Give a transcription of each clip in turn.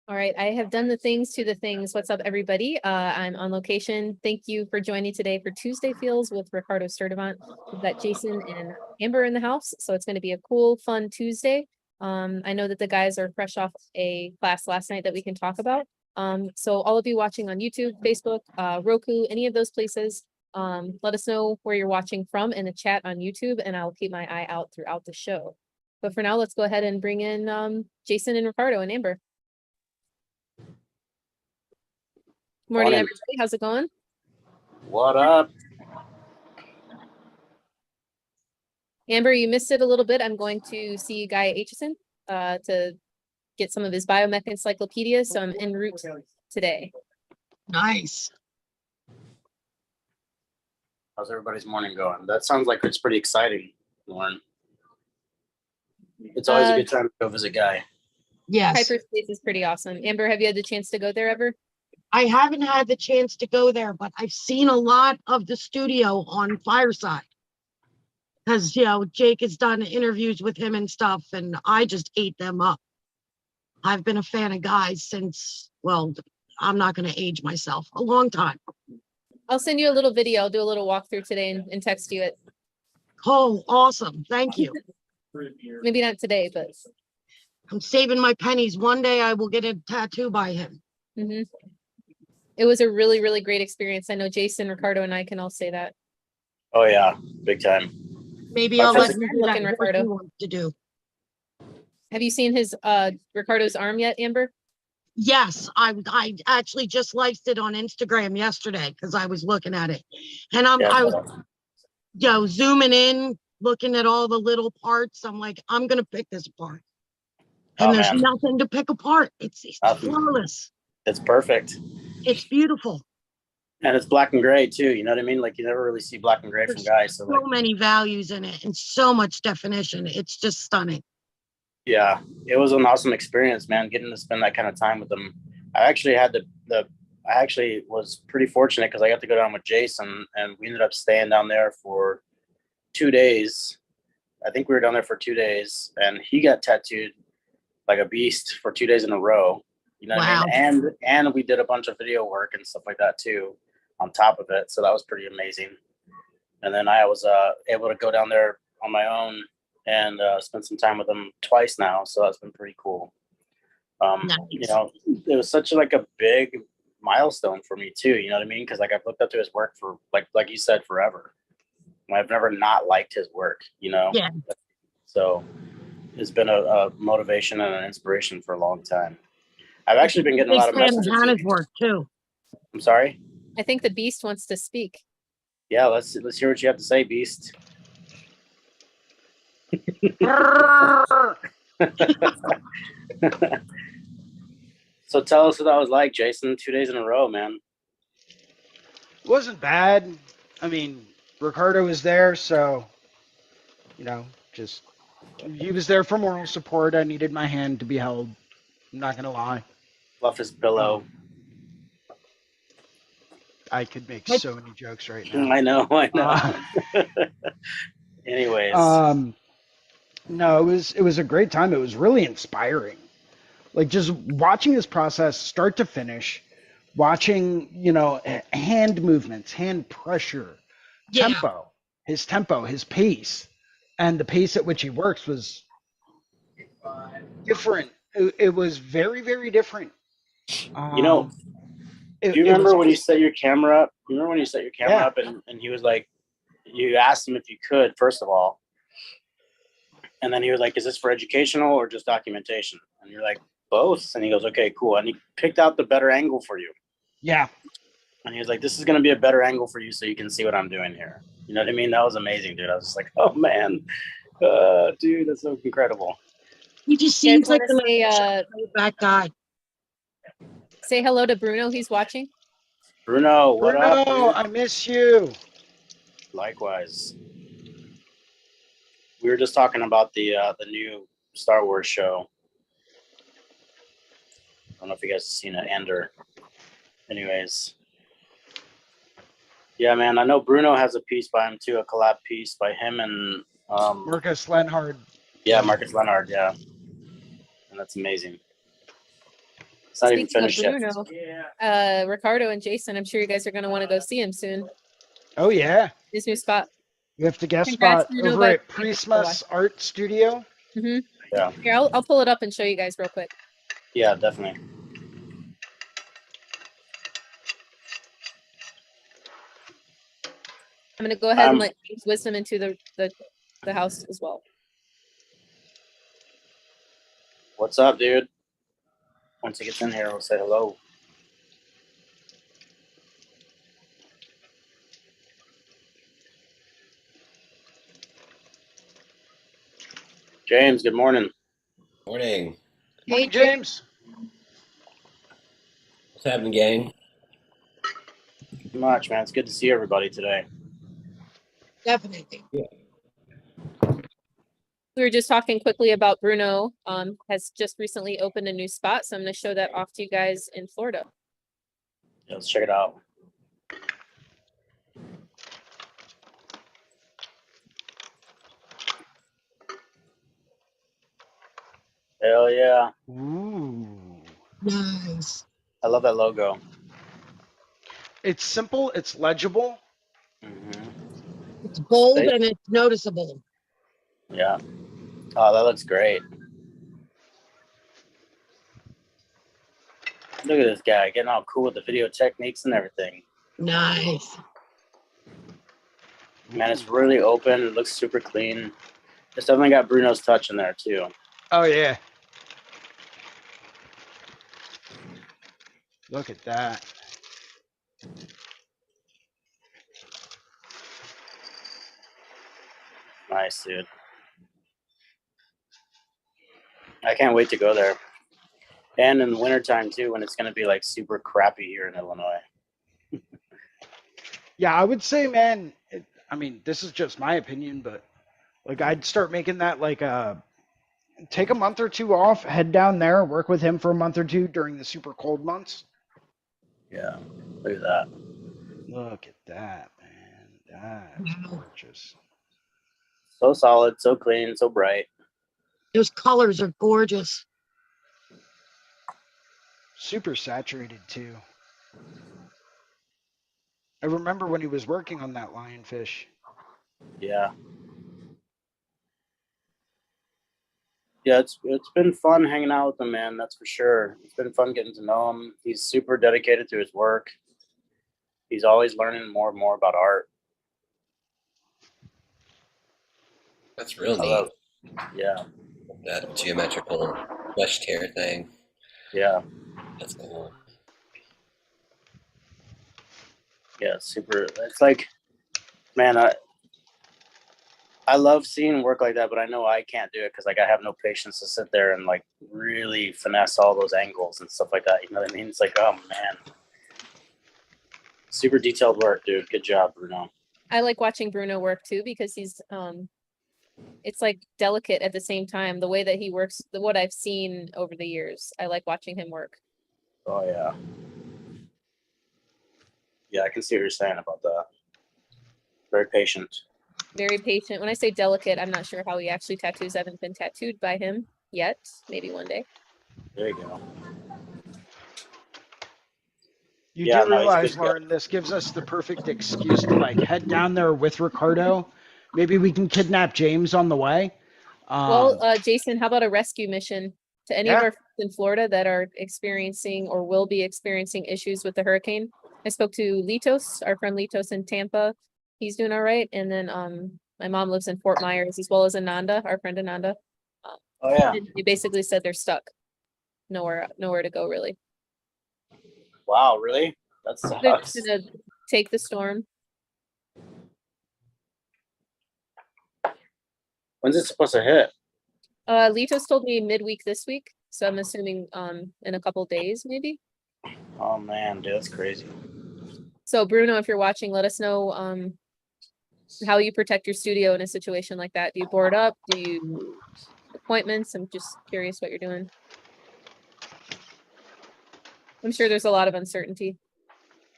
All right, I have done the things to the things. What's up, everybody? I'm on location. Thank you for joining today for Tuesday Feels with Ricardo Sturdivant. We've got Jason and Amber in the house, so it's going to be a cool, fun Tuesday. I know that the guys are fresh off a class last night that we can talk about. So all of you watching on YouTube, Facebook, Roku, any of those places, let us know where you're watching from in the chat on YouTube, and I'll keep my eye out throughout the show. But for now, let's go ahead and bring in Jason and Ricardo and Amber. Morning, everybody. How's it going? What up? Amber, you missed it a little bit. I'm going to see Guy Aitchison to get some of his biomech encyclopedia, so I'm en route today. Nice. How's everybody's morning going? That sounds like it's pretty exciting, Lauren. It's always a good time to go visit Guy. Yes. Hyperspace is pretty awesome. Amber, have you had the chance to go there ever? I haven't had the chance to go there, but I've seen a lot of the studio on Fireside. Because, you know, Jake has done interviews with him and stuff, and I just ate them up. I've been a fan of Guy since, well, I'm not going to age myself, a long time. I'll send you a little video. I'll do a little walkthrough today and text you it. Oh, awesome. Thank you. Maybe not today, but I'm saving my pennies. One day I will get a tattoo by him. Mm-hmm. It was a really, really great experience. I know Jason, Ricardo, and I can all say that. Oh yeah, big time. Maybe I'll let him do that. Ricardo. To do. Have you seen his Ricardo's arm yet, Amber? Yes, I actually just liked it on Instagram yesterday because I was looking at it, and I was zooming in, looking at all the little parts. I'm like, I'm gonna pick this apart, and there's nothing to pick apart. It's flawless. It's perfect. It's beautiful. And it's black and gray too. You know what I mean? Like you never really see black and gray from guys. So many values in it and so much definition. It's just stunning. Yeah, it was an awesome experience, man. Getting to spend that kind of time with them. I actually had I actually was pretty fortunate because I got to go down with Jason, and we ended up staying down there for 2 days. I think we were down there for 2 days, and he got tattooed like a beast for 2 days in a row. You know what I mean? And we did a bunch of video work and stuff like that too on top of it. So that was pretty amazing. And then I was able to go down there on my own and spend some time with him twice now. So that's been pretty cool. Nice. You know, it was such like a big milestone for me too. You know what I mean? Because like I've looked up to his work for like you said, forever. I've never not liked his work, you know? Yeah. So it's been a motivation and an inspiration for a long time. I've actually been getting a lot of messages. Hannah's work too. I'm sorry. I think the Beast wants to speak. Yeah, let's hear what you have to say, Beast. So tell us what that was like, Jason. 2 days in a row, man. It wasn't bad. I mean, Ricardo was there, so you know, just he was there for moral support. I needed my hand to be held. I'm not gonna lie. Fluff his pillow. I could make so many jokes right now. I know. Anyways. No, it was a great time. It was really inspiring. Like just watching this process start to finish, watching, you know, hand movements, hand pressure, tempo, his pace, and the pace at which he works was different. It was very, very different. You know, do you remember when you set your camera up? You remember when you set your camera up and he was like, you asked him if you could, first of all. And then he was like, is this for educational or just documentation? And you're like, both. And he goes, okay, cool. And he picked out the better angle for you. Yeah. And he was like, this is going to be a better angle for you so you can see what I'm doing here. You know what I mean? That was amazing, dude. I was just like, oh, man. Dude, that's so incredible. He just seems like a back guy. Say hello to Bruno. He's watching. Bruno, what up? Bruno, I miss you. Likewise. We were just talking about the new Star Wars show. I don't know if you guys have seen it, Ender. Anyways. Yeah, man, I know Bruno has a piece by him too, a collab piece by him and Marcus Lenhard. Yeah, Marcus Lenhard, yeah. And that's amazing. It's not even Speaking of finished yet. Bruno, Ricardo and Jason, I'm sure you guys are going to want to go see him soon. Oh yeah, His new spot. we have to guest Congrats, spot Bruno, over by at the way, for the Prisma's Art Studio. Mm-hmm. Yeah. Here, I'll pull it up and show you guys real quick. Yeah, definitely. I'm going to go ahead and let James Wisdom into the house as well. What's up, dude? Once he gets in here, we'll say hello. James, good morning. Morning. Hey, James. What's happening, gang? Not much, man. It's good to see everybody today. Definitely. We were just talking quickly about Bruno, has just recently opened a new spot. So I'm going to show that off to you guys in Florida. Yeah, let's check it out. Hell yeah. Ooh. Nice. I love that logo. It's simple. It's legible. Mm-hmm. It's bold and it's noticeable. Yeah. Oh, that looks great. Look at this guy getting all cool with the video techniques and everything. Nice. Man, it's really open. It looks super clean. It's definitely got Bruno's touch in there too. Oh yeah. Look at that. Nice, dude. I can't wait to go there. And in the wintertime too, when it's going to be like super crappy here in Illinois. Yeah, I would say, man. I mean, this is just my opinion, but like, I'd start making that like take a month or two off, head down there, work with him for a month or two during the super cold months. Yeah, look at that. Look at that, man. That's gorgeous. So solid, so clean, so bright. Those colors are gorgeous. Super saturated too. I remember when he was working on that lionfish. Yeah. Yeah, it's been fun hanging out with him, man. That's for sure. It's been fun getting to know him. He's super dedicated to his work. He's always learning more and more about art. That's real I neat. love, yeah, That geometrical flesh tear thing. yeah, That's cool. yeah. Super. It's like, man, I love seeing work like that, but I know I can't do it because like I have no patience to sit there and like really finesse all those angles and stuff like that. You know what I mean? It's like, oh man, super detailed work, dude. Good job, Bruno. I like watching Bruno work too, because he's, it's like delicate at the same time. The way that he works, what I've seen over the years, I like watching him work. Oh yeah, yeah. I can see what you're saying about that. Very patient. Very patient. When I say delicate, I'm not sure how he actually tattoos. I haven't been tattooed by him yet. Maybe one day. There you go. You Yeah, do no, he's a realize, good guy. Lauren, this gives us the perfect excuse to like head down there with Ricardo. Maybe we can kidnap James on the way. Well, Jason, how about a rescue mission to any of our friends in Florida that are experiencing or will be experiencing issues with the hurricane? I spoke to Litos, our friend Litos in Tampa. He's doing all right. And then my mom lives in Fort Myers, as well as Ananda, our friend Ananda. Oh yeah. They basically said they're stuck. Nowhere to go, really. Wow, really? That They're sucks. just gonna take the storm. When's it supposed to hit? Litos told me midweek this week, so I'm assuming in a couple days, maybe. Oh man, dude, that's crazy. So Bruno, if you're watching, let us know how you protect your studio in a situation like that. Do you board up? Do you appointments? I'm just curious what you're doing. I'm sure there's a lot of uncertainty.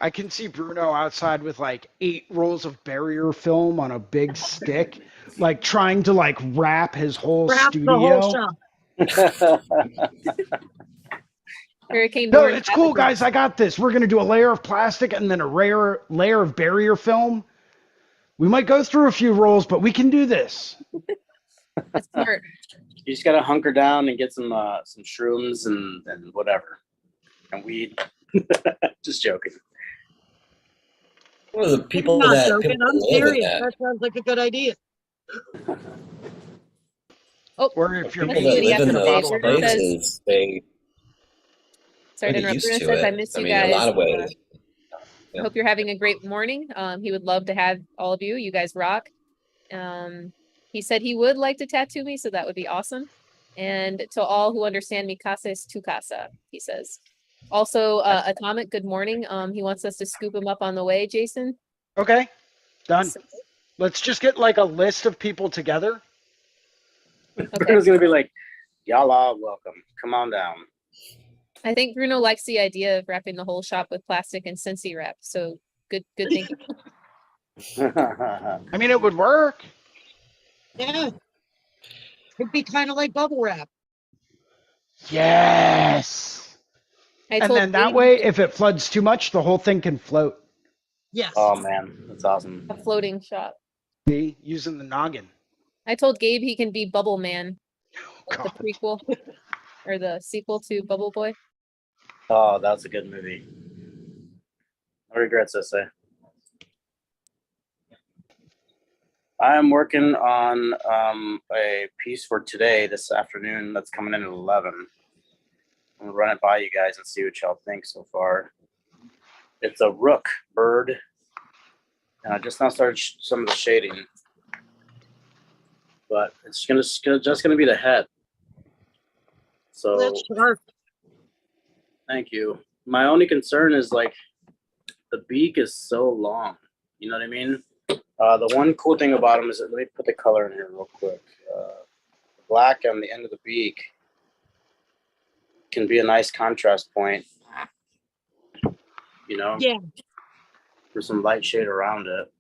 I can see Bruno outside with like 8 rolls of barrier film on a big stick, like trying to like wrap his whole Wrap studio. the whole shop. Hurricane No, Orange it's cool, Aperture. guys. I got this. We're gonna do a layer of plastic and then a rare layer of barrier film. We might go through a few rolls, but we can do this. That's smart. You just gotta hunker down and get some shrooms and whatever, and weed. Just joking. Well, the I'm people not that joking. I'm live in serious. that, That sounds like a good idea. Oh, Or if you're let's people see that what he live has in to making a say. those bottle of Bruno bourbon. says, places, they sorry to get interrupt. used Bruno to says, I it. miss I you mean, a guys. lot of ways. I Yeah. hope you're having a great morning. He would love to have all of you. You guys rock. He said he would like to tattoo me, so that would be awesome. And to all who understand mi casa es tu casa, he says. Also, Atomic, good morning. He wants us to scoop him up on the way, Jason. Okay, done. So- Let's just get like a list of people together. okay. Bruno's gonna be like, "Y'all are welcome. Come on down." I think Bruno likes the idea of wrapping the whole shop with plastic and Scentsy wrap. So good thinking. I mean, it would work. Yeah. It'd be kind of like bubble wrap. Yes. I And told then that Gabe way, if it floods too much, the whole thing can float. Yes. Oh man, that's awesome. a floating shop. See, using the noggin. I told Gabe he can be Bubble Man, like the God. prequel or the sequel to Bubble Boy. Oh, that's a good movie. No regrets, I say. I am working on a piece for today, this afternoon, that's coming in at 11. I'm gonna run it by you guys and see what y'all think so far. It's a rook bird, and I just now started some of the shading, but it's just gonna be the head. So That's sharp. thank you. My only concern is like the beak is so long. You know what I mean? The one cool thing about them is that, let me put the color in here real quick. Black on the end of the beak can be a nice contrast point. You know, Yeah. for some light shade around it.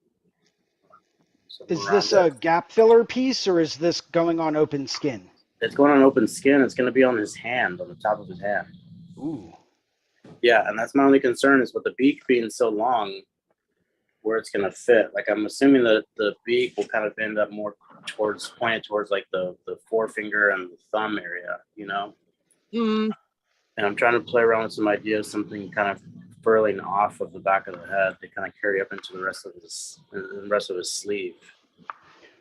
Something Is around this it. a gap filler piece or is this going on open skin? It's going on open skin. It's going to be on his hand, on the top of his hand. Ooh. Yeah, and that's my only concern is with the beak being so long, where it's going to fit. Like I'm assuming that the beak will kind of end up more pointed towards like the forefinger and the thumb area, you know. Mm, And I'm trying to play around with some ideas, something kind of furling off of the back of the head to kind of carry up into the rest of his sleeve.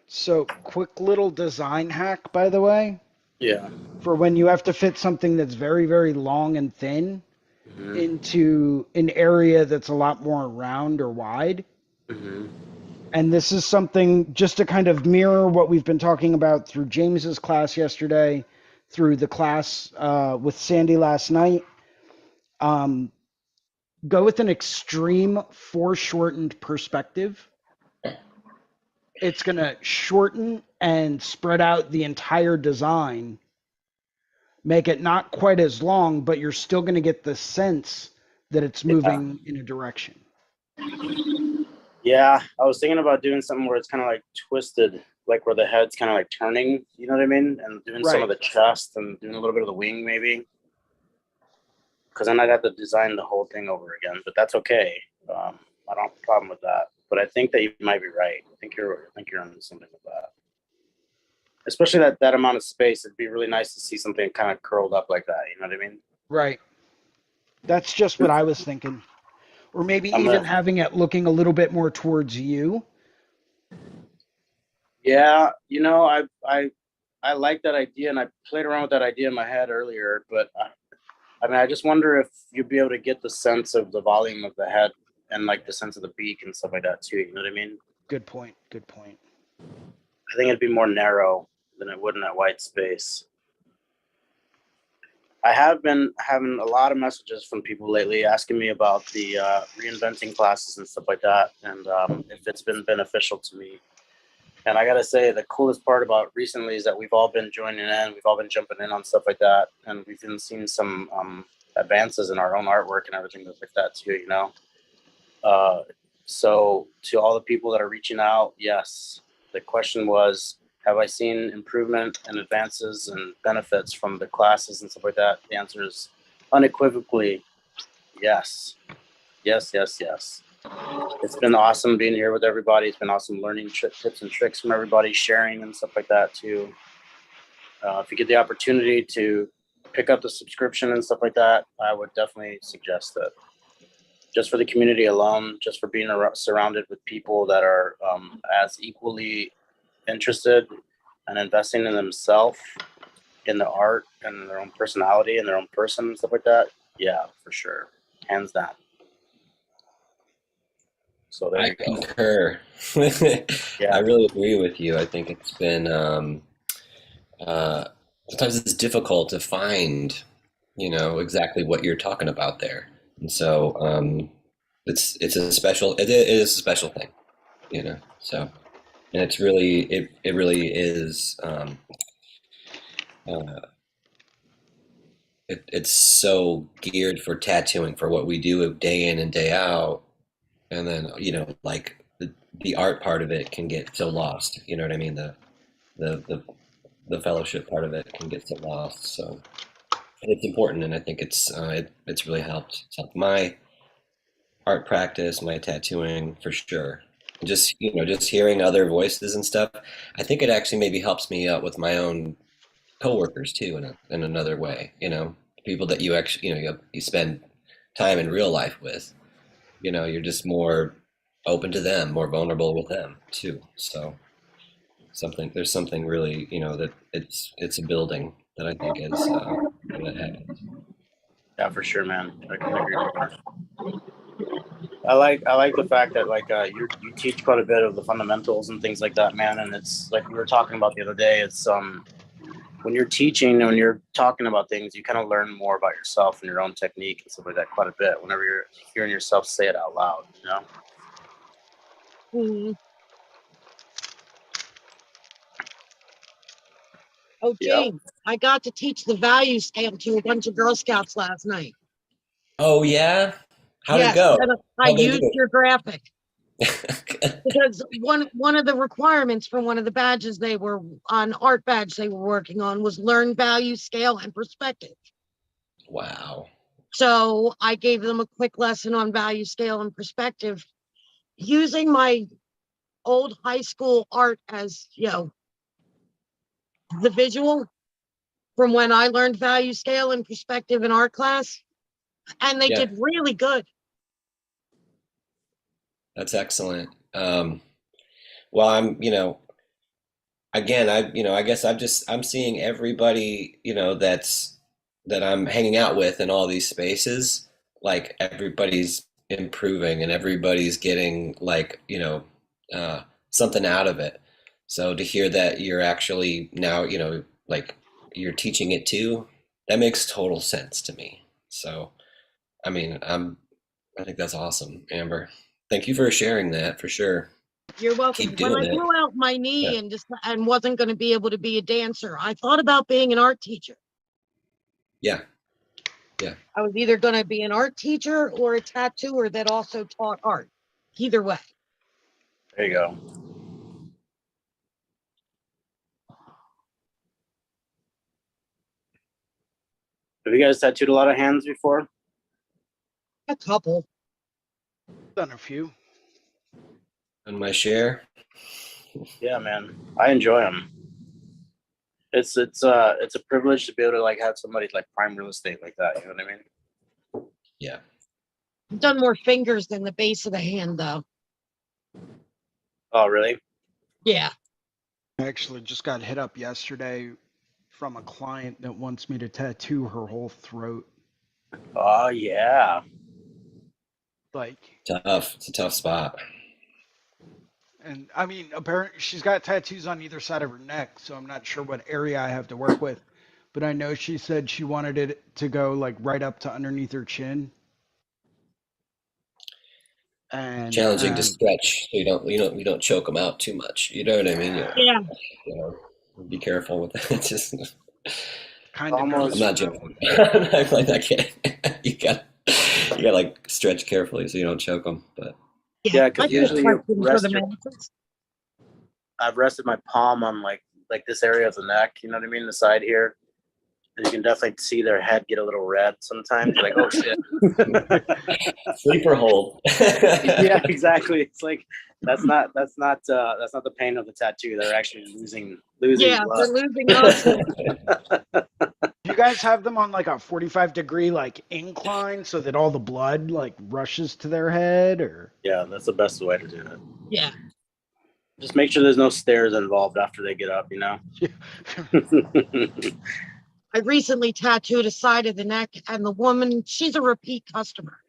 So, quick little design hack, by the way, Yeah. for when you have to fit something that's very, very long and thin Mm-hmm. into an area that's a lot more round or wide. Mm-hmm. And this is something just to kind of mirror what we've been talking about through James's class yesterday, through the class with Sandy last night. Go with an extreme foreshortened perspective. It's going to shorten and spread out the entire design, make it not quite as long, but you're still going to get the sense that it's moving in a direction. Yeah, I was thinking about doing something where it's kind of like twisted, like where the head's kind of like turning, you know what I mean? And doing some of the chest and doing a little bit of the wing maybe. Because then I'd have to design the whole thing over again, but that's okay. I don't have a problem with that. But I think that you might be right. I think you're on something with that. Especially that amount of space. It'd be really nice to see something kind of curled up like that. You know what I mean? Right. That's just what I was thinking. Or maybe I'm even gonna- having it looking a little bit more towards you. Yeah, you know, I like that idea, and I played around with that idea in my head earlier. But I mean, I just wonder if you'd be able to get the sense of the volume of the head and like the sense of the beak and stuff like that too. You know what I mean? Good point. Good point. I think it'd be more narrow than it would in that white space. I have been having a lot of messages from people lately asking me about the reinventing classes and stuff like that, and if it's been beneficial to me. And I gotta say, the coolest part about recently is that we've all been joining in, we've all been jumping in on stuff like that, and we've been seeing some advances in our own artwork and everything like that too. You know. So to all the people that are reaching out, yes, the question was, have I seen improvement and advances and benefits from the classes and stuff like that? The answer is unequivocally, yes. Yes. It's been awesome being here with everybody. It's been awesome learning tips and tricks from everybody, sharing and stuff like that too. If you get the opportunity to pick up the subscription and stuff like that, I would definitely suggest that. Just for the community alone, just for being surrounded with people that are as equally interested and investing in themselves, in the art and their own personality and their own person and stuff like that. Yeah, for sure. Hands down. So there I you go. concur. Yeah. I really agree with you. I think it's been sometimes it's difficult to find, exactly what you're talking about there, and so it is a special thing, So, and it really is. Uh, it's so geared for tattooing for what we do day in and day out, and then like the art part of it can get so lost. You know what I mean? The the fellowship part of it can get so lost. So it's important, and I think it's really helped. It's helped my art practice, my tattooing for sure. Just hearing other voices and stuff. I think it actually maybe helps me out with my own coworkers too, in another way. People that you actually you spend time in real life with. You're just more open to them, more vulnerable with them too. So there's something really that it's a building that I think is that happens. Yeah, for sure, man. I can agree more. I like the fact that like you teach quite a bit of the fundamentals and things like that, man. And it's like we were talking about the other day. It's when you're teaching and when you're talking about things, you kind of learn more about yourself and your own technique and stuff like that quite a bit. Whenever you're hearing yourself say it out loud, Mhm. Oh, Yeah. James, I got to teach the value scale to a bunch of Girl Scouts last night. Oh yeah, how'd it Yes, go? and I How'd they used do? your graphic because one of the requirements for one of the badges they were on, art badge they were working on, was learn value scale and perspective. Wow. So I gave them a quick lesson on value scale and perspective using my old high school art as, the visual from when I learned value scale and perspective in art class. And they Yeah, did really good. that's excellent. Well, again, I guess I'm seeing everybody, that I'm hanging out with in all these spaces, like everybody's improving and everybody's getting like, something out of it. So to hear that you're actually now, like you're teaching it too, that makes total sense to me. So, I mean, I think that's awesome, Amber. Thank you for sharing that for sure. You're welcome. Keep When doing I it. blew out my knee Yeah. and wasn't going to be able to be a dancer, I thought about being an art teacher. Yeah. Yeah. I was either going to be an art teacher or a tattooer that also taught art. Either way. there you go. Have you guys tattooed a lot of hands before? A couple. Done a few. On my share. Yeah, man. I enjoy them. It's a privilege to be able to like have somebody like prime real estate like that. You know what I mean? Yeah. I've done more fingers than the base of the hand, though. Oh, really? Yeah. I actually just got hit up yesterday from a client that wants me to tattoo her whole throat. Oh, yeah. Like, Tough. It's a tough spot. and I mean, apparently she's got tattoos on either side of her neck, so I'm not sure what area I have to work with. But I know she said she wanted it to go like right up to underneath her chin. And Challenging to stretch so you don't choke them out too much. You know what I mean? Yeah. You know, be careful with that. Just kind of I'm Almost. not joking. I'm like that kid. You got like stretch carefully so you don't choke them. But Yeah, because I think usually you questions for rest the your. managers. I've rested my palm on like this area of the neck. You know what I mean? The side here, You can definitely see their head get a little red sometimes. You're like, oh shit. Sleeper hold. Yeah, exactly. It's like that's not the pain of the tattoo. They're actually losing Yeah, blood. they're losing muscle. Do you guys have them on like a 45-degree like incline so that all the blood like rushes to their head, or? Yeah, that's the best way to do it. Yeah. Just make sure there's no stairs involved after they get up, you know? I recently tattooed a side of the neck, and the woman, she's a repeat customer.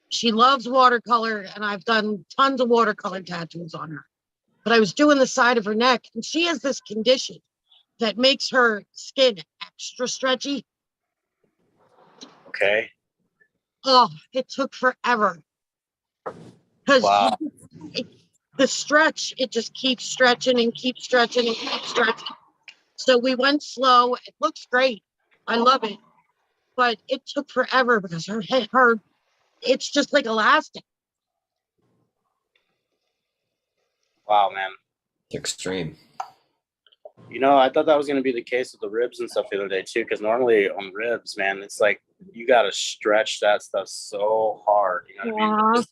She loves watercolor, and I've done tons of watercolor tattoos on her. But I was doing the side of her neck, and she has this condition that makes her skin extra stretchy. Okay. Oh, it took forever. Because Wow. the stretch, it just keeps stretching and keeps stretching and keeps stretching. So we went slow. It looks great. I love it. But it took forever because her it's just like elastic. Wow, man. It's extreme. You know, I thought that was going to be the case with the ribs and stuff the other day too, because normally on ribs, man, it's like you got to stretch that stuff so hard. You know what I mean?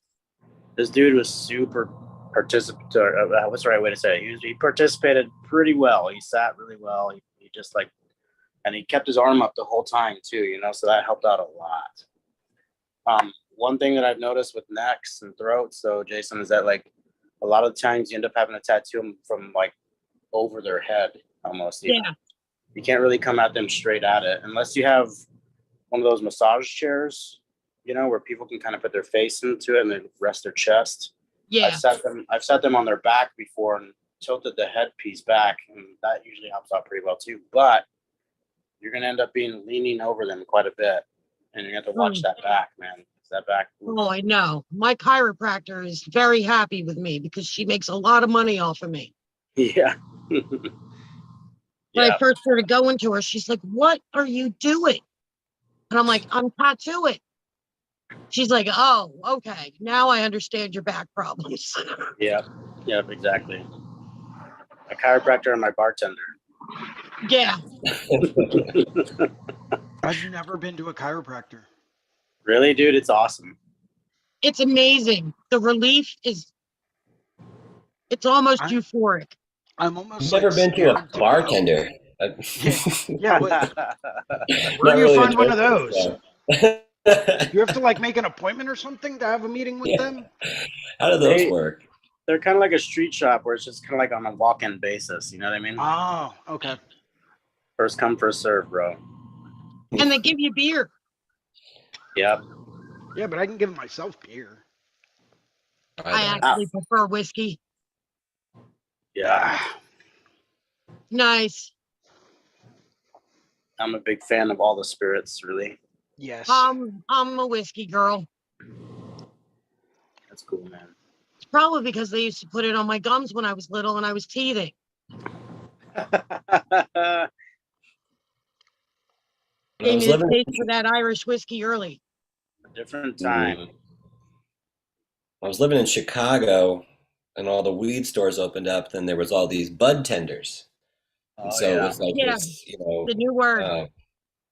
This dude was super participatory. What's the right way to say it? He participated pretty well. He sat really well. He just like, and he kept his arm up the whole time too, you know, so that helped out a lot. One thing that I've noticed with necks and throats, though, Jason, is that like a lot of the times you end up having to tattoo them from like over their head almost. Yeah. You can't really come at them straight at it unless you have one of those massage chairs, you know, where people can kind of put their face into it and then rest their chest. Yeah. I've sat them on their back before and tilted the headpiece back, and that usually helps out pretty well too. But you're gonna end up leaning over them quite a bit, and you're gonna have to watch that back, man. That back. Oh, I know. My chiropractor is very happy with me because she makes a lot of money off of me. Yeah. When Yeah. I first started going to her, she's like, "What are you doing?" And I'm like, "I'm tattooing." She's like, "Oh, okay. Now I understand your back problems." Yeah. Yep. Exactly. My chiropractor and my bartender. Yeah. I've never been to a chiropractor. Really, dude? It's awesome. It's amazing. The relief is, it's almost euphoric. I'm almost I've never been to a go. bartender. Yeah, where Not do you really find one a of those? so. You have to like make an appointment or something to have a meeting with them? How do those work? They're kind of like a street shop where it's just kind of like on a walk-in basis. You know what I mean? Oh, okay. First come, first serve, bro. And they give you beer. Yep. Yeah, but I can give myself beer. I actually prefer whiskey. Yeah. Nice. I'm a big fan of all the spirits, really. Yes. I'm a whiskey girl. That's cool, man. It's probably because they used to put it on my gums when I was little and I was teething. Gave me a taste for that Irish whiskey early. A different time. I was living in Chicago, and all the weed stores opened up. Then there was all these bud tenders, and so it was like this, you know, the new word.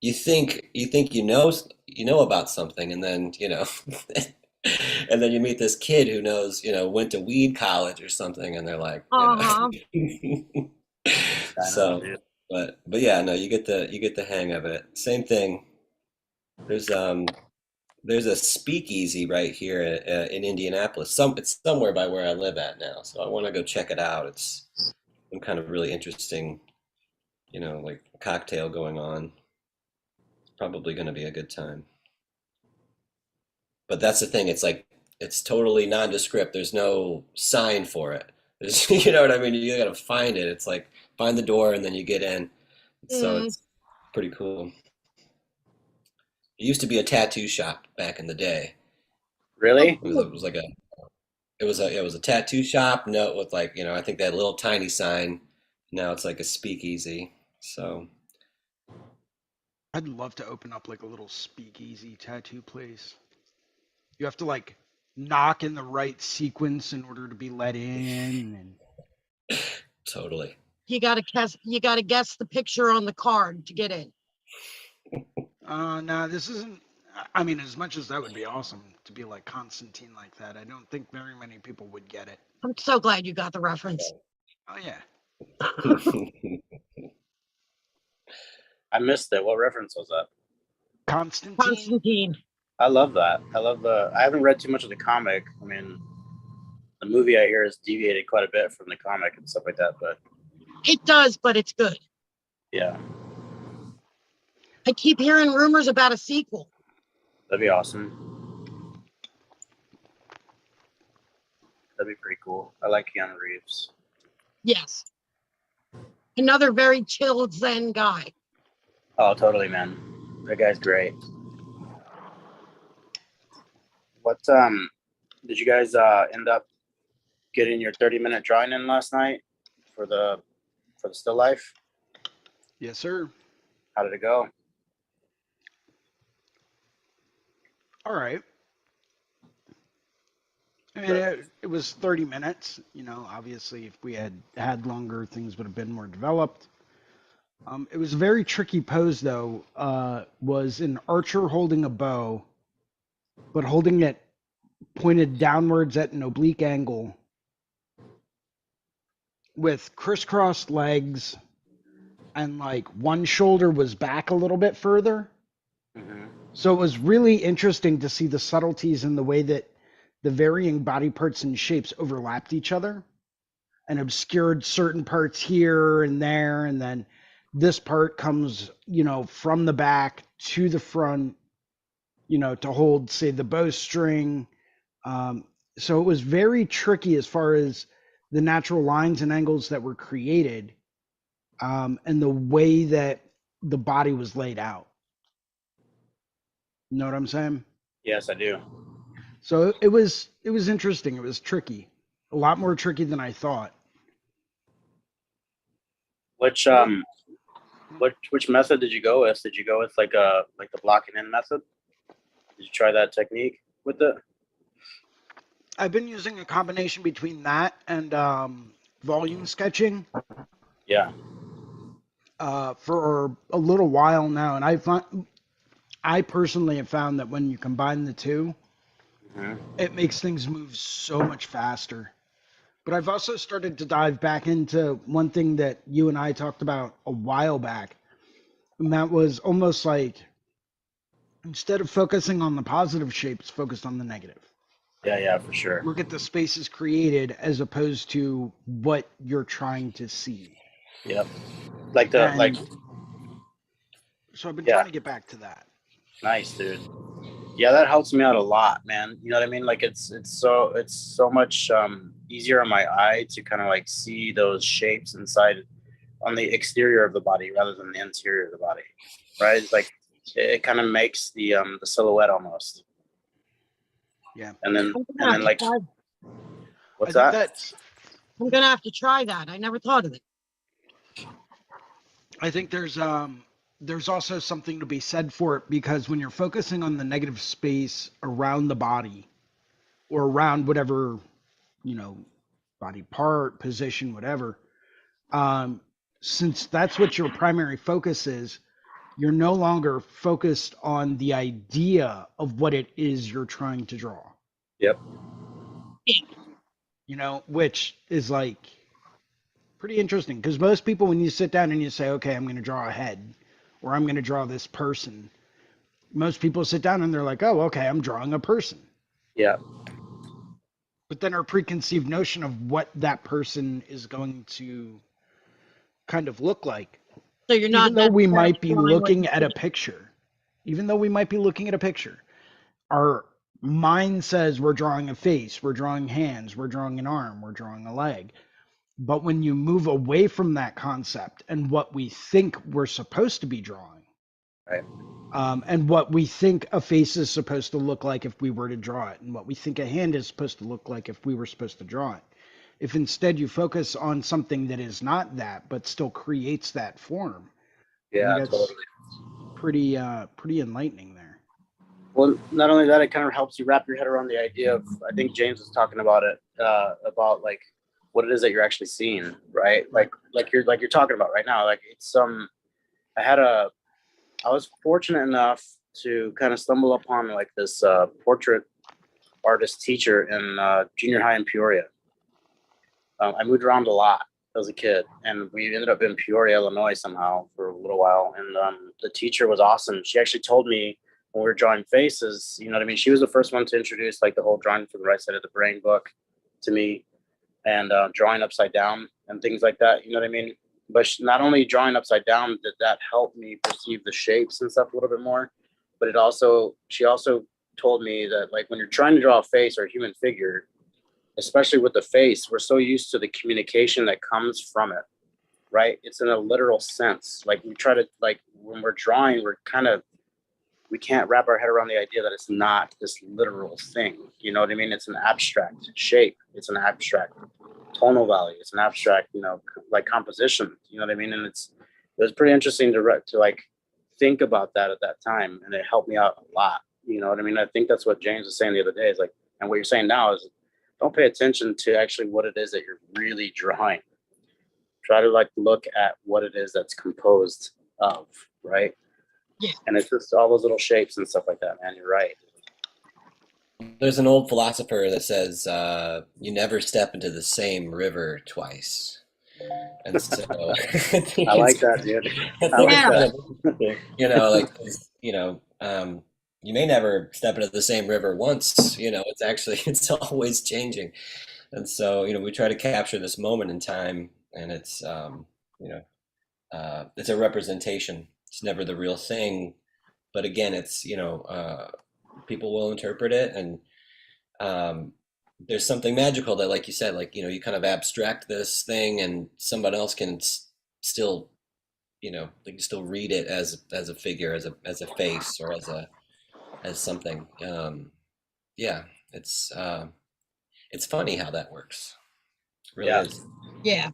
You think you know about something, and then and then you meet this kid who knows, went to weed college or something, and they're like, so. But yeah, no, you get the hang of it. Same thing. There's a speakeasy right here in Indianapolis. It's somewhere by where I live at now, so I want to go check it out. It's some kind of really interesting, like cocktail going on. It's probably going to be a good time. But that's the thing. It's like it's totally nondescript. There's no sign for it. You know what I mean? You got to find it. It's like find the door and then you get in. So it's pretty cool. It used to be a tattoo shop back in the day. Really? It was a tattoo shop. No, with like, I think that little tiny sign. Now it's like a speakeasy. So I'd love to open up like a little speakeasy tattoo place. You have to like knock in the right sequence in order to be let in. Totally. You gotta guess the picture on the card to get in. No, this isn't. I mean, as much as that would be awesome to be like Constantine like that, I don't think very many people would get it. I'm so glad you got the reference. Oh yeah, I missed it. What reference was that? Constantine. Constantine. I love that. I haven't read too much of the comic. I mean, the movie I hear has deviated quite a bit from the comic and stuff like that, but It does, but it's good. yeah, I keep hearing rumors about a sequel. that'd be awesome. That'd be pretty cool. I like Keanu Reeves. Yes. Another very chilled Zen guy. Oh, totally, man. That guy's great. What did you guys end up getting your 30-minute drawing in last night for the still life? Yes, sir. How did it go? All right. I mean, it was 30 minutes. You know, obviously, if we had had longer, things would have been more developed. It was a very tricky pose, though. Was an archer holding a bow, but holding it pointed downwards at an oblique angle with crisscrossed legs, and like one shoulder was back a little bit further. Mm-hmm. So it was really interesting to see the subtleties in the way that the varying body parts and shapes overlapped each other and obscured certain parts here and there. And then this part comes, you know, from the back to the front, you know, to hold, say, the bowstring. So it was very tricky as far as the natural lines and angles that were created, and the way that the body was laid out. You know what I'm saying? Yes, I do. So it was interesting. It was tricky, a lot more tricky than I thought. Which method did you go with? Did you go with like the blocking in method? Did you try that technique with it? I've been using a combination between that and volume sketching Yeah. for a little while now, and I personally have found that when you combine the two, Mm-hmm. it makes things move so much faster. But I've also started to dive back into one thing that you and I talked about a while back, and that was almost like instead of focusing on the positive shapes, focused on the negative. Yeah, for sure. Look at the spaces created as opposed to what you're trying to see. Yep. Like the And like so I've been yeah. trying to get back to that. Nice, dude. Yeah, that helps me out a lot, man. You know what I mean? Like it's so much easier on my eye to kind of like see those shapes inside on the exterior of the body rather than the interior of the body. Right? It's like it kind of makes the silhouette almost. Yeah. And then I'm gonna have to like try- what's I think that? I'm gonna have to try that. I never thought of it. I think there's also something to be said for it because when you're focusing on the negative space around the body or around whatever, you know, body part, position, whatever, um, since that's what your primary focus is, you're no longer focused on the idea of what it is you're trying to draw. Yep. You know, which is like pretty interesting because most people, when you sit down and you say, okay, I'm going to draw a head or I'm going to draw this person, most people sit down and they're like, oh, okay, I'm drawing a person. Yeah. But then our preconceived notion of what that person is going to kind of look like, So you're not even though we necessarily might be drawing what looking you at a think. picture, even though we might be looking at a picture, our mind says we're drawing a face, we're drawing hands, we're drawing an arm, we're drawing a leg. But when you move away from that concept and what we think we're supposed to be drawing, Right. and what we think a face is supposed to look like if we were to draw it, and what we think a hand is supposed to look like if we were supposed to draw it. If instead you focus on something that is not that, but still creates that form, I Yeah, think that's totally. pretty enlightening there. Well, not only that, it kind of helps you wrap your head around the idea of, I think James was talking about it, about like what it is that you're actually seeing, right? Like you're talking about right now. Like it's I had a I was fortunate enough to kind of stumble upon like this portrait artist teacher in junior high in Peoria. I moved around a lot as a kid, and we ended up in Peoria, Illinois somehow for a little while. And the teacher was awesome. She actually told me when we were drawing faces, you know what I mean? She was the first one to introduce like the whole drawing from the right side of the brain book to me, and drawing upside down and things like that. You know what I mean? But not only drawing upside down did that help me perceive the shapes and stuff a little bit more, but she also told me that like when you're trying to draw a face or a human figure, especially with the face, we're so used to the communication that comes from it, right? It's in a literal sense. Like we try to, like when we're drawing, we can't wrap our head around the idea that it's not this literal thing. You know what I mean? It's an abstract shape. It's an abstract tonal value. It's an abstract, like composition. You know what I mean? And it was pretty interesting to like think about that at that time, and it helped me out a lot. You know what I mean? I think that's what James was saying the other day. Is like, and what you're saying now is, don't pay attention to actually what it is that you're really drawing. Try to like look at what it is that's composed of, right? Yeah. And it's just all those little shapes and stuff like that, man. You're right. There's an old philosopher that says, you never step into the same river twice. And so I like that, dude. I like that. You may never step into the same river once, it's always changing. And so, we try to capture this moment in time, and it's a representation. It's never the real thing. But again, it's, people will interpret it, and there's something magical that, like you said, like, you kind of abstract this thing and somebody else can still, they can still read it as a figure, as a face, or as something. Yeah, it's funny how that works. It really is. Yeah.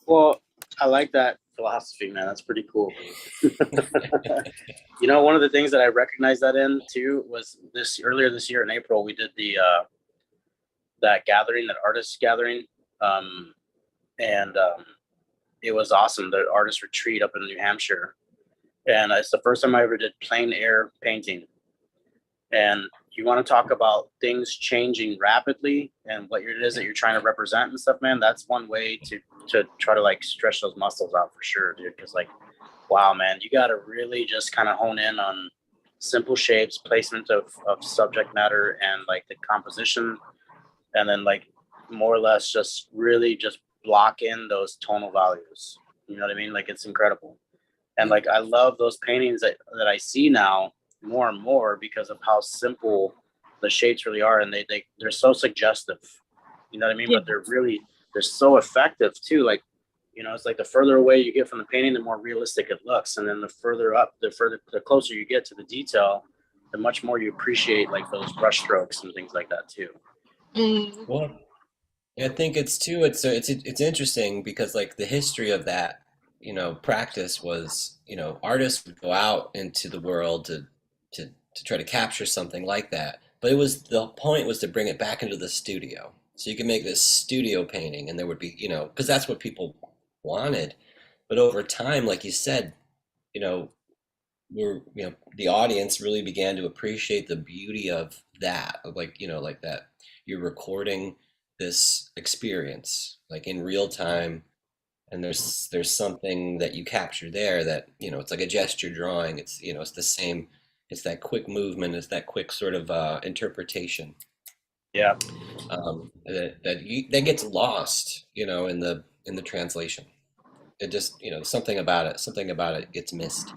Well, I like that philosophy, man. That's pretty cool. One of the things that I recognized that in too was earlier this year in April, we did that artist gathering. It was awesome. The artist retreat up in New Hampshire. And it's the first time I ever did plein air painting. And you want to talk about things changing rapidly and what it is that you're trying to represent and stuff, man. That's one way to try to like stretch those muscles out for sure, dude. Because like, wow, man, you got to really just kind of hone in on simple shapes, placement of subject matter, and like the composition. And then like more or less just really just block in those tonal values. You know what I mean? Like it's incredible. And like, I love those paintings that I see now more and more because of how simple the shapes really are. And they're so suggestive, you know what I mean? Yeah. But they're so effective too. Like, it's like the further away you get from the painting, the more realistic it looks. And then the further up, the closer you get to the detail, the much more you appreciate like those brush strokes and things like that too. Mm. Well, I think it's interesting because like the history of that, practice was, artists would go out into the world to try to capture something like that. But the point was to bring it back into the studio. So you can make this studio painting, and there would be, because that's what people wanted. But over time, like you said, the audience really began to appreciate the beauty of that, like that you're recording this experience like in real time, and there's something that you capture there that it's like a gesture drawing. It's it's the same. It's that quick movement. It's that quick sort of interpretation. Yeah. That gets lost, in the translation. It just something about it gets missed.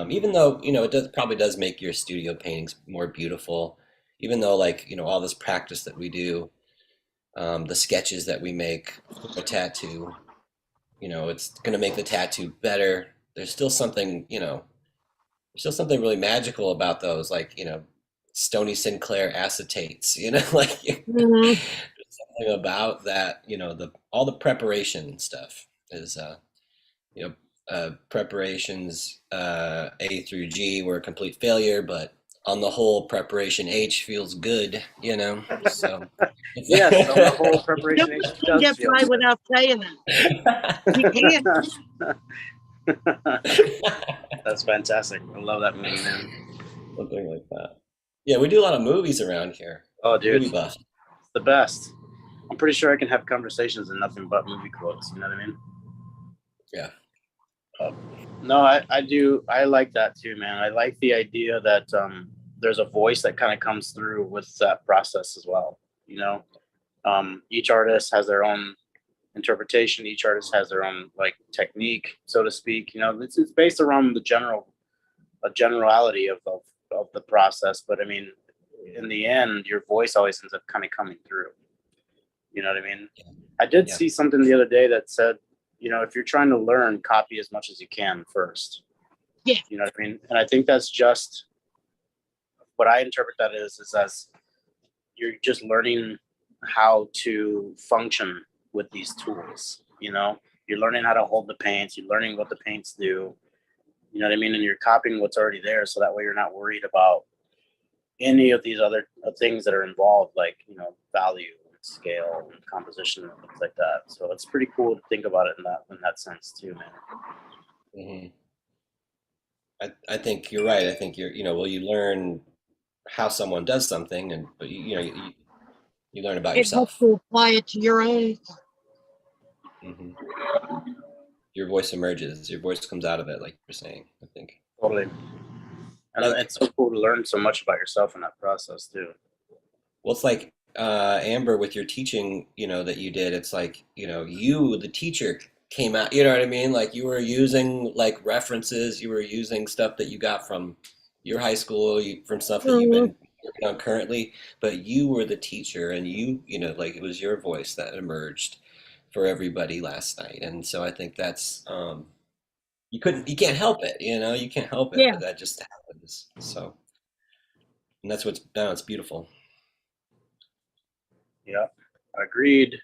Even though it probably does make your studio paintings more beautiful. Even though like all this practice that we do, the sketches that we make for a tattoo. It's going to make the tattoo better. There's still something, really magical about those, like, Stony Sinclair acetates, like Mhm. something about that, all the preparation stuff is, preparations A through G were a complete failure, but on the whole, preparation H feels good, so. Yes, on the whole preparation You H can does get feel by good. without saying that. You can't. That's fantastic. I love that movie, man. Something like that. Yeah, we do a lot of movies around here. Oh, dude, Movie it's buff. the best. I'm pretty sure I can have conversations and nothing but movie quotes. You know what I mean? Yeah. No, I do. I like that too, man. I like the idea that there's a voice that kind of comes through with that process as well. You know, each artist has their own interpretation. Each artist has their own like technique, so to speak. You know, it's based around a generality of the process. But I mean, in the end, your voice always ends up kind of coming through. You know what I mean? I did Yeah. see something the other day that said, you know, if you're trying to learn, copy as much as you can first. Yeah. You know what I mean? And I think that's just what I interpret that is as you're just learning how to function with these tools. You know, you're learning how to hold the paints, you're learning what the paints do. You know what I mean? And you're copying what's already there, so that way you're not worried about any of these other things that are involved, like, you know, value and scale and composition and things like that. So it's pretty cool to think about it in that sense too, man. I think you're right. I think well, you learn how someone does something, but you learn about It helps yourself. to apply it to your own. hmm Your voice emerges. Your voice comes out of it, like you're saying. I think. Totally. And Like, it's so cool to learn so much about yourself in that process too. well, it's like Amber with your teaching, that you did. It's like, you, the teacher, came out. You know what I mean? Like you were using like references. You were using stuff that you got from your high school, from stuff that you've been working on currently. But you were the teacher, and like it was your voice that emerged for everybody last night. And so I think that's you can't help it. You can't help it, Yeah. but that just happens. So, and that's it's beautiful. Yeah, agreed.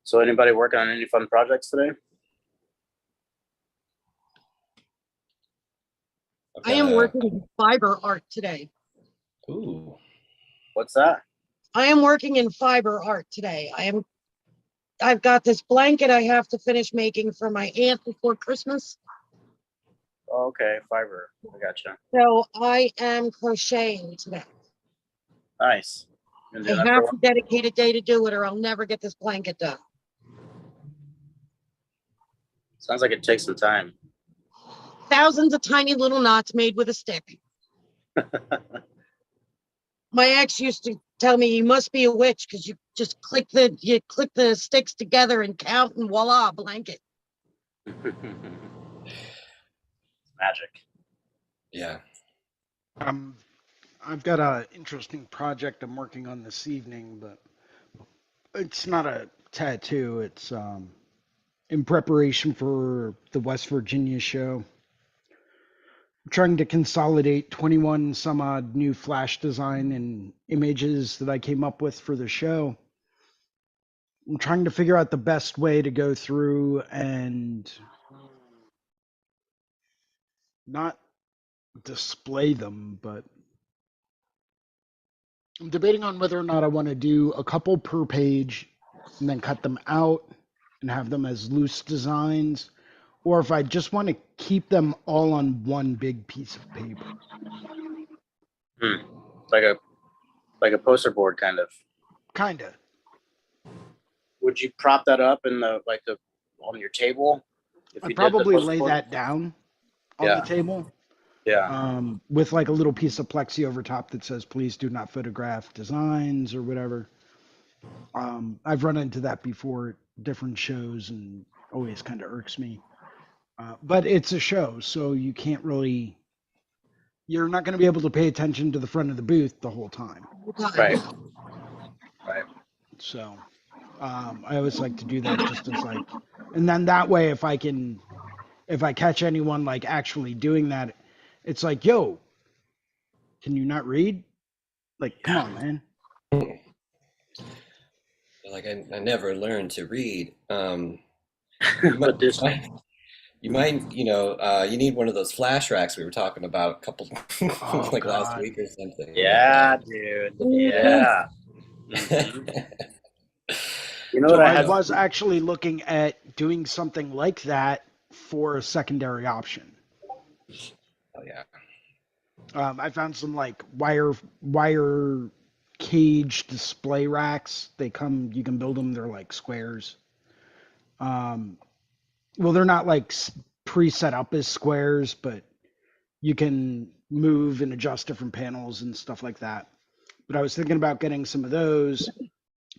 So anybody working on any fun projects today? I am working in fiber art today. Ooh. What's that? I am working in fiber art today. I've got this blanket I have to finish making for my aunt before Christmas. Oh, okay, fiber. I gotcha. So I am crocheting today. Nice. Been I doing that for a have while? to dedicate a day to do it or I'll never get this blanket done. Sounds like it takes some time. Thousands of tiny little knots made with a stick. My ex used to tell me you must be a witch because you just click the sticks together and count and voila, blanket. Magic. Yeah. I've got an interesting project I'm working on this evening, but it's not a tattoo. It's in preparation for the West Virginia show. I'm trying to consolidate 21 some odd new flash design and images that I came up with for the show. I'm trying to figure out the best way to go through and not display them, but I'm debating on whether or not I want to do a couple per page and then cut them out and have them as loose designs, or if I just want to keep them all on one big piece of paper. Like a poster board kind of. Kinda. Would you prop that up in on your table? If I'd you did the probably poster lay board? that down on Yeah. the table. Yeah. With like a little piece of plexi over top that says, please do not photograph designs or whatever. I've run into that before at different shows and always kind of irks me. But it's a show, so you're not going to be able to pay attention to the front of the booth the whole time. Right. Right. So I always like to do that just as like, and then that way, if I catch anyone like actually doing that, it's like, yo, can you not read? Like, come on, man. Like I never learned to read. You But this, you might, you need one of those flash racks we were talking about a couple, Oh, like last God. week or something. yeah, dude. Yeah. Mhm. You know So what I I had? was actually looking at doing something like that for a secondary option. Oh yeah. I found some like wire cage display racks. They come, you can build them. They're like squares. Um, well, they're not like pre-set up as squares, but you can move and adjust different panels and stuff like that. But I was thinking about getting some of those,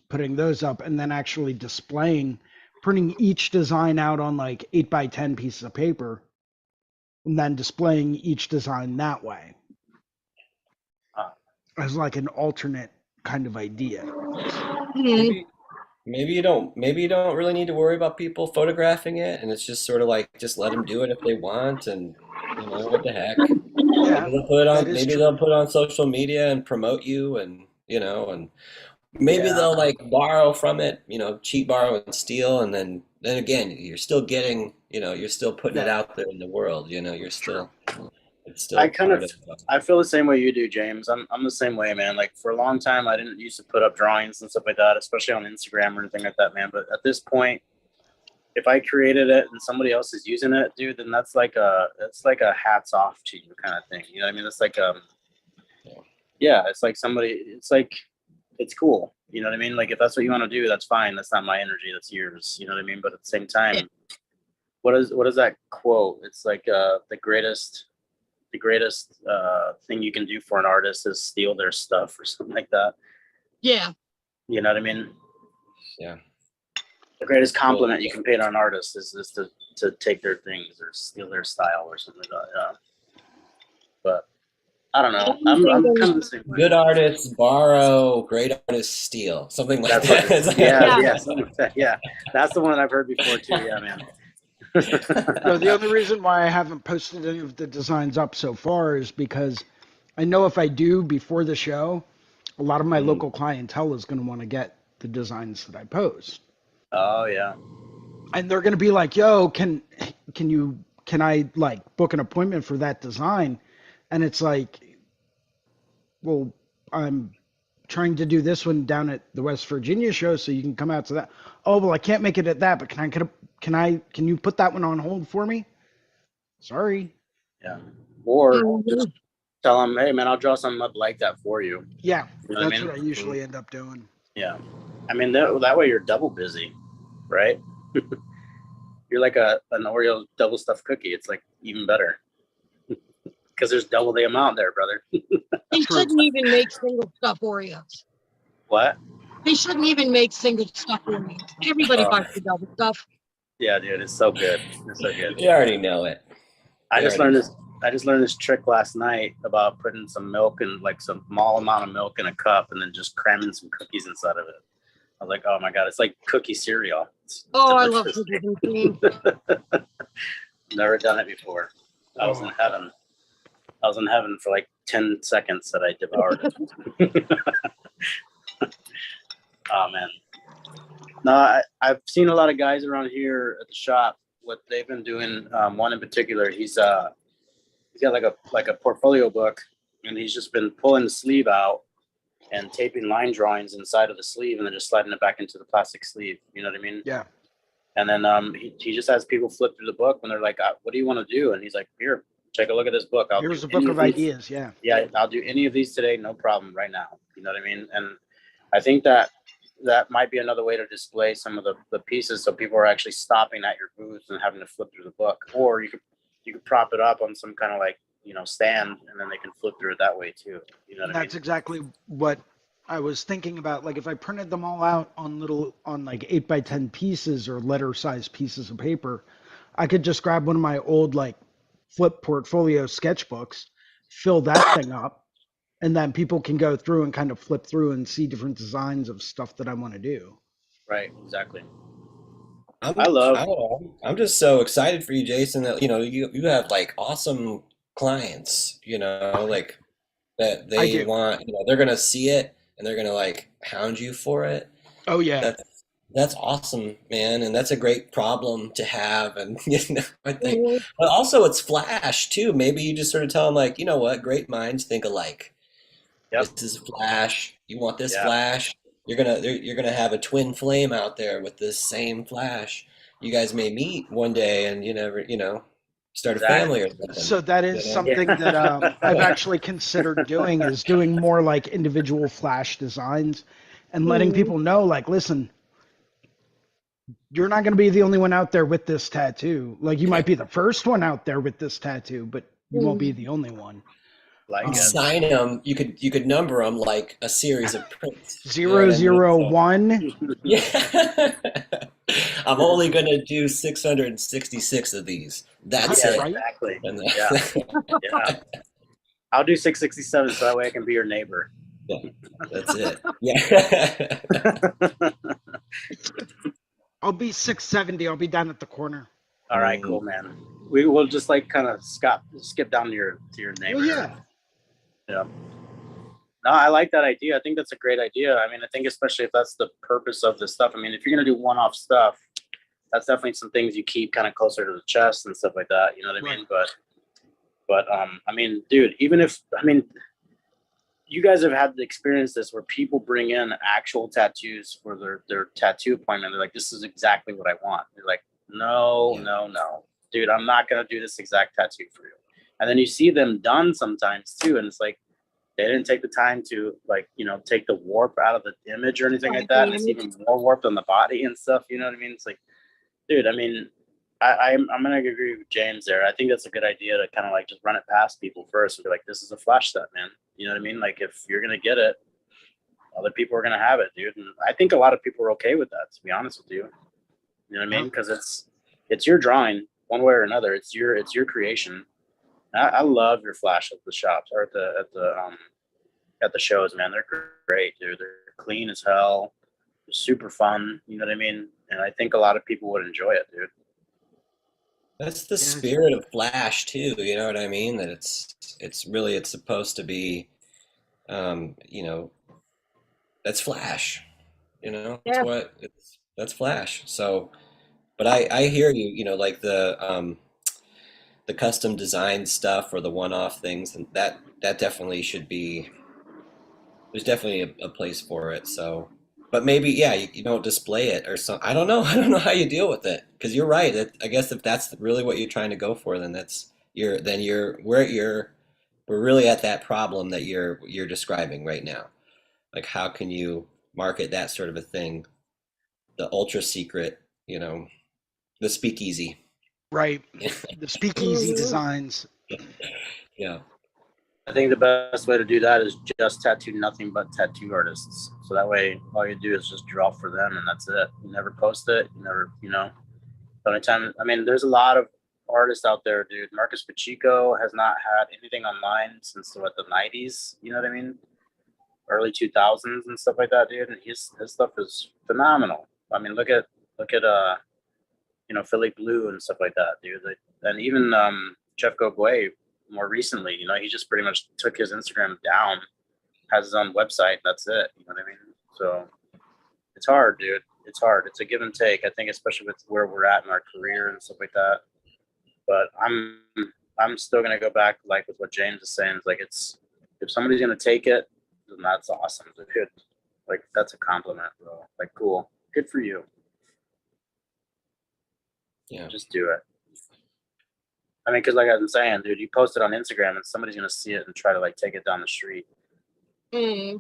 putting those up, and then actually displaying, printing each design out on like 8x10 pieces of paper, and then displaying each design that way Uh, as like an alternate kind of idea. Maybe maybe you don't really need to worry about people photographing it, and it's just sort of like just let them do it if they want, and what the heck. Yeah, that is Maybe they'll true. put it on social media and promote you, and and maybe yeah. they'll like borrow from it, cheat, borrow, and steal, and then again, you're still getting, you're still putting it Yeah. out there in the world. You're still it's I still kind part of of. I feel the same way you do, James. I'm the same way, man. Like for a long time, I didn't used to put up drawings and stuff like that, especially on Instagram or anything like that, man. But at this point, if I created it and somebody else is using it, dude, then that's like a hats off to you kind of thing. You know what I mean? It's like yeah, it's like it's cool. You know what I mean? Like if that's what you want to do, that's fine. That's not my energy, that's yours. You know what I mean? But at the same time, what is that quote? It's like the greatest thing you can do for an artist is steal their stuff or something like that. Yeah. You know what I mean? Yeah. The greatest compliment you can pay to an artist is to take their things or steal their style or something like that. Yeah. But I don't know. I'm kind of the same way. Good artists borrow, great artists steal. Something like That's what that. yeah, something like that. Yeah. That's the one I've heard before too. Yeah, man. No, the only reason why I haven't posted any of the designs up so far is because I know if I do before the show, a lot of my local clientele is going to want to get the designs that I post. Oh yeah. And they're going to be like, "Yo, can I like book an appointment for that design?" And it's like, "Well, I'm trying to do this one down at the West Virginia show, so you can come out to that." "Oh, well, I can't make it at that, but can you put that one on hold for me?" Sorry. Yeah. Or Mhm. just tell them, hey man, I'll draw something up like that for you. Yeah, You know what I that's mean? what I usually end up doing. Yeah. I mean that way you're double busy, right? You're like an Oreo double stuffed cookie. It's like even better. Because there's double the amount there, brother. They shouldn't even make single stuff Oreos. What? They shouldn't even make single stuff Oreos. Everybody Oh, buys the double stuff. yeah, dude, it's so good. It's so good. You already know it. I just learned this trick last night about putting some milk and like some small amount of milk in a cup and then just cramming some cookies inside of it. I was like, oh my God, it's like cookie cereal. It's Oh, I love delicious. cookies and cream. Never done it before. I was in heaven. I was in heaven for like 10 seconds that I devoured it. Oh man. No, I've seen a lot of guys around here at the shop. What they've been doing, one in particular, he's got like a portfolio book, and he's just been pulling the sleeve out and taping line drawings inside of the sleeve, and then just sliding it back into the plastic sleeve. You know what I mean? Yeah. And then he just has people flip through the book when they're like, "What do you want to do?" And he's like, "Here, take a look at this book. Here's a book of ideas. Yeah. Yeah, I'll do any of these today, no problem, right now." You know what I mean? And I think that might be another way to display some of the pieces, so people are actually stopping at your booth and having to flip through the book. Or you could prop it up on some kind of like stand, and then they can flip through it that way too. You know what I That's mean? exactly what I was thinking about. Like if I printed them all out on like 8x10 pieces or letter size pieces of paper, I could just grab one of my old like flip portfolio sketchbooks, fill that thing up, and then people can go through and kind of flip through and see different designs of stuff that I want to do. Right. Exactly. I'm, I love. I'm just so excited for you, Jason, that you have like awesome clients, like that I they do. want, they're gonna see it and they're gonna like hound you for it. Oh yeah. That's awesome, man, and that's a great problem to have. And I think, Mhm. but also it's Flash too. Maybe you just sort of tell them like, you know what, great minds think alike. Yep. This is Flash. You want this Yeah. Flash? you're gonna have a twin flame out there with this same flash. You guys may meet one day, and you never, start a family or something. So that is You know? something that I've actually considered doing, is doing more like individual flash designs and letting people know, like, listen, you're not going to be the only one out there with this tattoo. Like, you might be the first one out there with this tattoo, but you won't be the only one. Like You'd it. sign them. You could number them like a series of prints. You know Zero what I mean? zero So- one. Yeah. I'm only gonna do 666 of these. That's Yeah, it. Right? exactly. And Yeah, yeah. I'll do 667 so that way I can be your neighbor. that's it. Yeah. I'll be 670. I'll be down at the corner. All right, cool, man. We will just like kind of skip down to your neighbor. Oh, yeah. Yeah. No, I like that idea. I think that's a great idea. I mean, I think especially if that's the purpose of this stuff. I mean, if you're gonna do one-off stuff, that's definitely some things you keep kind of closer to the chest and stuff like that. You know what I mean? But I mean, dude, even if you guys have had to experience this where people bring in actual tattoos for their tattoo appointment. They're like, this is exactly what I want. They're like, no, dude, I'm not going to do this exact tattoo for you. And then you see them done sometimes too. And it's like, they didn't take the time to like, take the warp out of the image or anything like that. And it's even more warped on the body and stuff. You know what I mean? It's like, dude, I mean, I'm going to agree with James there. I think that's a good idea to kind of like just run it past people first and be like, this is a flash set, man. You know what I mean? Like if you're going to get it, other people are going to have it, dude. And I think a lot of people are okay with that, to be honest with you. You know what I mean? Because it's your drawing one way or another. It's your creation. I love your flash at the shops or at the shows, man. They're great, dude. They're clean as hell. They're super fun. You know what I mean? And I think a lot of people would enjoy it, dude. That's the spirit of Flash too. You know what I mean? That it's supposed to be, that's Flash. Yeah. That's Flash. So, but I hear you. Like the custom design stuff or the one-off things, and that definitely should be. There's definitely a place for it. So, but maybe you don't display it or something. I don't know. I don't know how you deal with it because you're right. I guess if that's really what you're trying to go for, then we're really at that problem that you're describing right now. Like how can you market that sort of a thing, the ultra secret, the speakeasy. Right. The speakeasy designs. Yeah. I think the best way to do that is just tattoo nothing but tattoo artists. So that way, all you do is just draw for them, and that's it. You never post it. You never, the only time. I mean, there's a lot of artists out there, dude. Marcus Pacheco has not had anything online since the 90s. You know what I mean? Early 2000s and stuff like that, dude. And his stuff is phenomenal. I mean, look at Philly Blue and stuff like that, dude. And even Jeff Gogwe. More recently, he just pretty much took his Instagram down, has his own website. That's it. You know what I mean? So it's hard, dude. It's hard. It's a give and take. I think, especially with where we're at in our career and stuff like that. But I'm still gonna go back like with what James is saying. It's like if somebody's gonna take it, then that's awesome. Dude. Like that's a compliment, bro. Like cool, good for you. Yeah. Just do it. I mean, because like I've been saying, dude, you post it on Instagram and somebody's going to see it and try to like take it down the street. Yeah.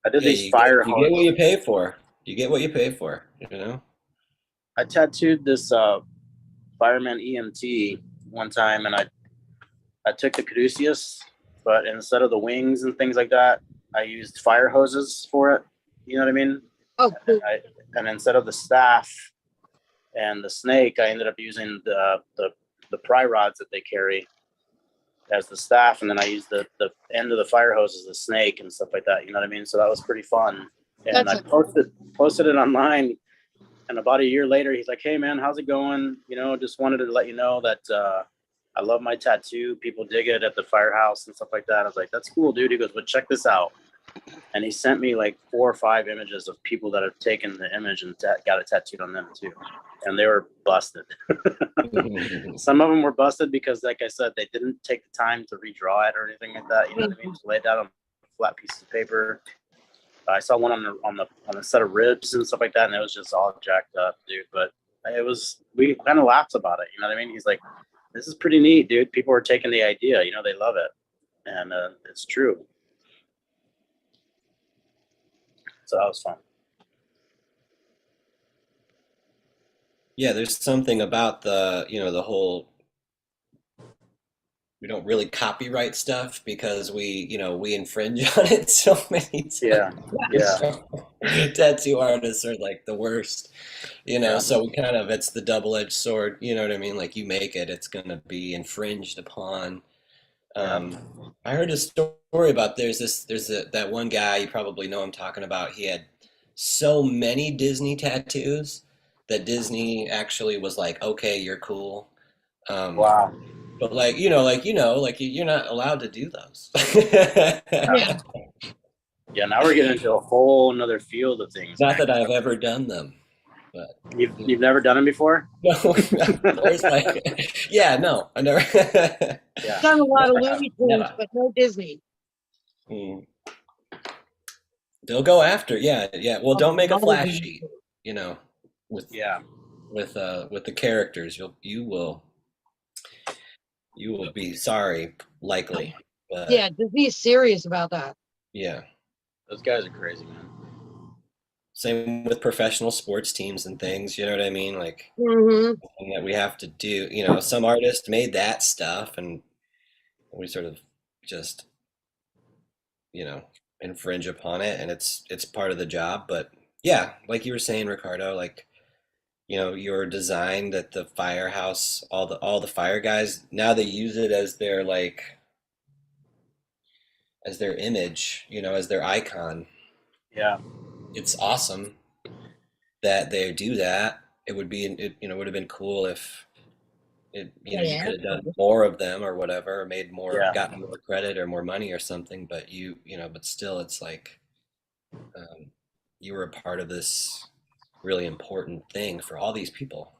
I did these fire you get what you pay for. You get what you pay for, I tattooed this fireman EMT one time and I took the caduceus, but instead of the wings and things like that, I used fire hoses for it. You know what I mean? Oh, cool. And instead of the staff and the snake, I ended up using the pry rods that they carry as the staff, and then I used the end of the fire hose as the snake and stuff like that. You know what I mean? So that was pretty fun. And I posted it online, and about a year later, he's like, "Hey man, how's it going? Just wanted to let you know that I love my tattoo. People dig it at the firehouse and stuff like that." I was like, "That's cool, dude." He goes, "But check this out." And he sent me like 4 or 5 images of people that have taken the image and got it tattooed on them too. And they were busted. Some of them were busted because, like I said, they didn't take the time to redraw it or anything like that. You know what I mean? Just lay it down on flat pieces of paper. I saw one on the set of ribs and stuff like that, and it was just all jacked up, dude. But we kind of laughed about it. You know what I mean? He's like, this is pretty neat, dude. People are taking the idea. You know, they love it, and it's true. So that was fun. Yeah, there's something about the whole, we don't really copyright stuff because we infringe on it so many times. Yeah. Tattoo artists are like the worst, Yeah. so we kind of, it's the double-edged sword, you know what I mean? Like, you make it, it's gonna be infringed upon. I heard a story about that one guy, you probably know I'm talking about. He had so many Disney tattoos that Disney actually was like, okay, you're cool. Wow. But you're not allowed to do those. Yeah. Yeah. Now we're getting into a whole nother field of things. Not that I've ever done them, but You've never done them before? no. Where's my? Yeah, no, I never. Yeah. Done a lot of Never have. Looney Tunes, Never. but no Disney. They'll go after, yeah. Well, don't make a flash Disney. sheet, with Yeah. with the characters. You will be sorry, likely. But Yeah, Disney's serious about that. yeah. Those guys are crazy, man. Same with professional sports teams and things, you know what I mean? Like, Hmm. something that we have to do, some artist made that stuff and we sort of just, infringe upon it, and it's part of the job. But yeah, like you were saying, Ricardo, like, your design that the firehouse, all the fire guys, now they use it as their image, as their icon. Yeah. It's awesome that they do that. It would have been cool if you Yeah. could have done more of them or whatever, or made more, Yeah. gotten more credit or more money or something. But but still, it's like, you were a part of this really important thing for all these people.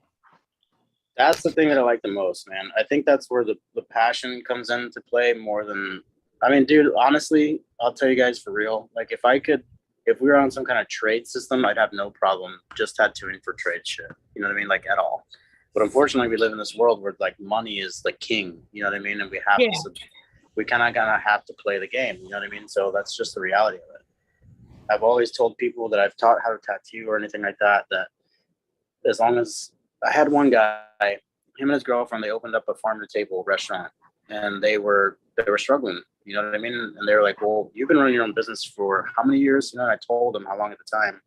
That's the thing that I like the most, man. I think that's where the passion comes into play more than, I mean, dude, honestly, I'll tell you guys for real. Like, if we were on some kind of trade system, I'd have no problem just tattooing for trade shit. You know what I mean? Like, at all. But unfortunately, we live in this world where like money is the king. You know what I mean? And we have Yeah. we kind of gonna have to play the game. You know what I mean? So that's just the reality of it. I've always told people that I've taught how to tattoo or anything like that, that as long as I had one guy, him and his girlfriend, they opened up a farm to table restaurant, and they were struggling. You know what I mean? And they were like, "Well, you've been running your own business for how many years?" And I told them how long at the time,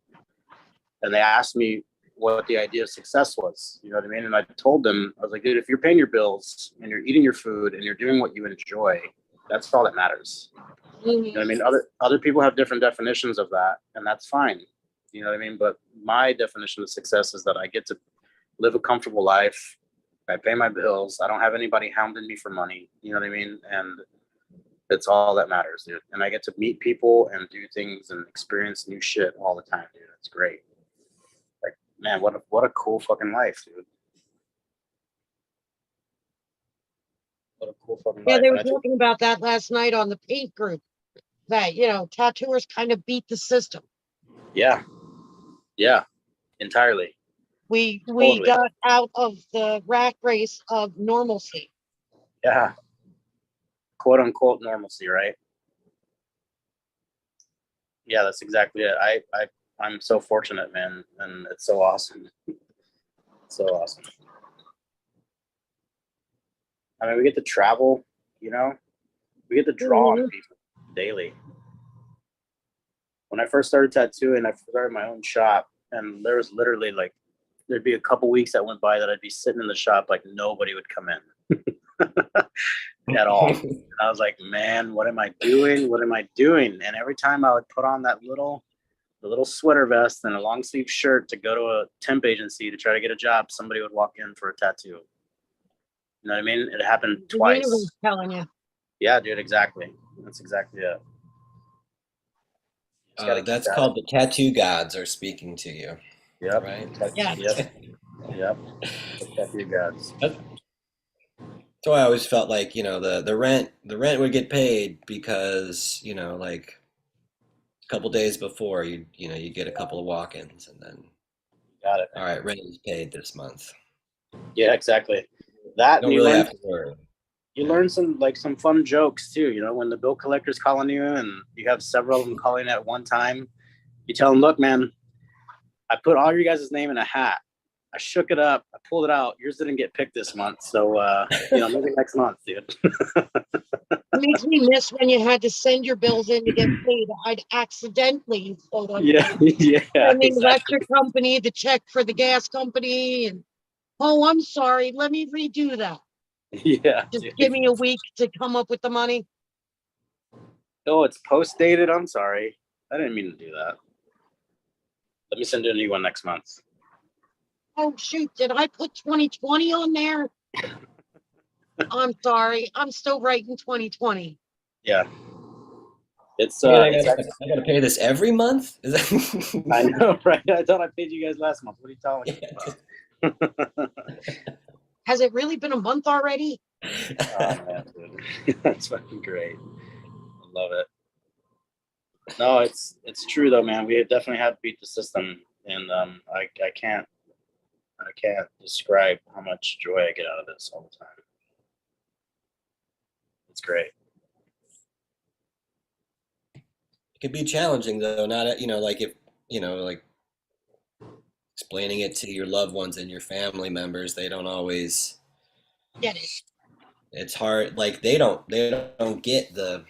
and they asked me what the idea of success was. You know what I mean? And I told them, I was like, "Dude, if you're paying your bills and you're eating your food and you're doing what you enjoy, that's all that matters." You know what I mean? Other people have different definitions of that, and that's fine. You know what I mean? But my definition of success is that I get to live a comfortable life. I pay my bills. I don't have anybody hounding me for money. You know what I mean? And it's all that matters, dude. And I get to meet people and do things and experience new shit all the time, dude. It's great. Like, man, what a cool fucking life, dude. What a cool fucking Yeah, life. they And were I think, talking about that last night on the paint group, that, tattooers kind of beat the system. yeah, entirely. We Totally. got out of the rat race of normalcy. Yeah. Quote unquote normalcy, right? Yeah, that's exactly it. I'm so fortunate, man, and it's so awesome. So awesome. I mean, we get to travel, we get to draw on people daily. When I first started tattooing, I started my own shop, and there was literally like, there'd be a couple weeks that went by that I'd be sitting in the shop like nobody would come in at all. And I was like, man, what am I doing? What am I doing? And every time I would put on the little sweater vest and a long sleeve shirt to go to a temp agency to try to get a job, somebody would walk in for a tattoo. You know what I mean? It happened The twice. universe telling you. Yeah, dude, exactly. That's exactly it. Just gotta keep That's that. called the tattoo gods are speaking to you, Yep. right? Yeah. Yep. The tattoo gods. That's why I always felt like, the rent would get paid because, like, couple days before, you get a couple of walk-ins, and then Got it. all right, rent is paid this month. Yeah, exactly. That, and Don't really have to worry. you learn some fun jokes too. You know, when the bill collector's calling you and you have several of them calling at one time, you tell them, look, man, I put all your guys' name in a hat. I shook it up. I pulled it out. Yours didn't get picked this month. So, maybe next month, dude. It makes me miss when you had to send your bills in to get paid. I'd accidentally quote unquote, Yeah, yeah, send the exactly. electric company the check for the gas company, and oh, I'm sorry, let me redo that. Yeah. Just Dude. give me a week to come up with the money. Oh, it's post dated. I'm sorry. I didn't mean to do that. Let me send you a new one next month. Oh shoot, did I put 2020 on there? I'm sorry, I'm still writing 2020. Yeah. It's Man, it's I gotta pay this every month. Is that... I know, right? I thought I paid you guys last month. What are you talking about? Has it really been a month already? Oh man, dude. That's fucking great. I love it. No, it's true though, man. We definitely have to beat the system, and I can't describe how much joy I get out of this all the time. It's great. It can be challenging though, not like if like explaining it to your loved ones and your family members, they don't always. Get it. It's hard. Like they don't get the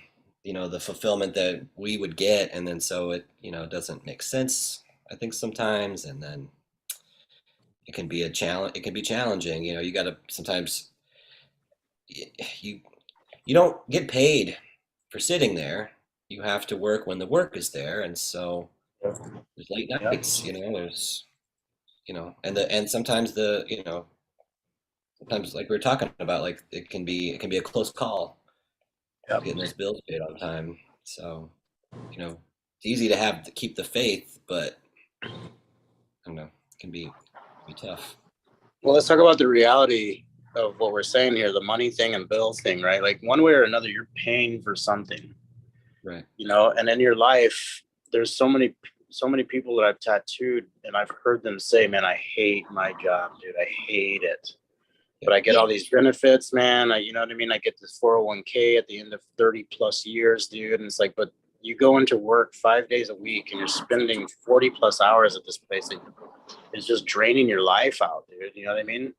fulfillment that we would get, and then so it doesn't make sense. I think sometimes, and then it can be a challenge. It can be challenging. You got to sometimes you you don't get paid for sitting there. You have to work when the work is there, and so there's late Yeah. nights. There's and sometimes sometimes like we were talking about, like it can be a close call Yep. getting those bills paid on time. So it's easy to keep the faith, but I don't know, it can be tough. Well, let's talk about the reality of what we're saying here, the money thing and bills thing, right? Like one way or another, you're paying for something, Right. and in your life, there's so many people that I've tattooed and I've heard them say, man, I hate my job, dude. I hate it. But I get all these benefits, man. You know what I mean? I get this 401k at the end of 30 plus years, dude. And it's like, but you go into work 5 days a week and you're spending 40 plus hours at this place that is just draining your life out, dude. You know what I mean?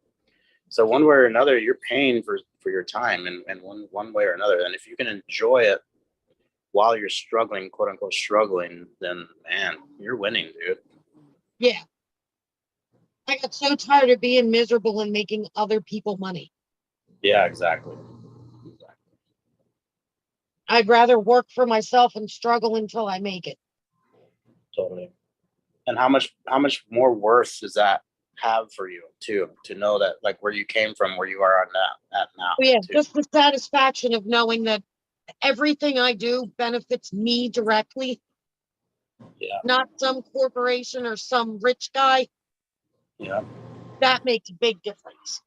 So one way or another, you're paying for your time and one way or another. And if you can enjoy it while you're struggling, quote unquote struggling, then man, you're winning, dude. Yeah. I got so tired of being miserable and making other people money. Yeah, exactly. I'd rather work for myself and struggle until I make it. Totally. And how much more worth does that have for you too, to know that like where you came from, where you are on that at now? Yeah, too. just the satisfaction of knowing that everything I do benefits me directly. Yeah. Not some corporation or some rich guy. Yeah. That makes a big difference.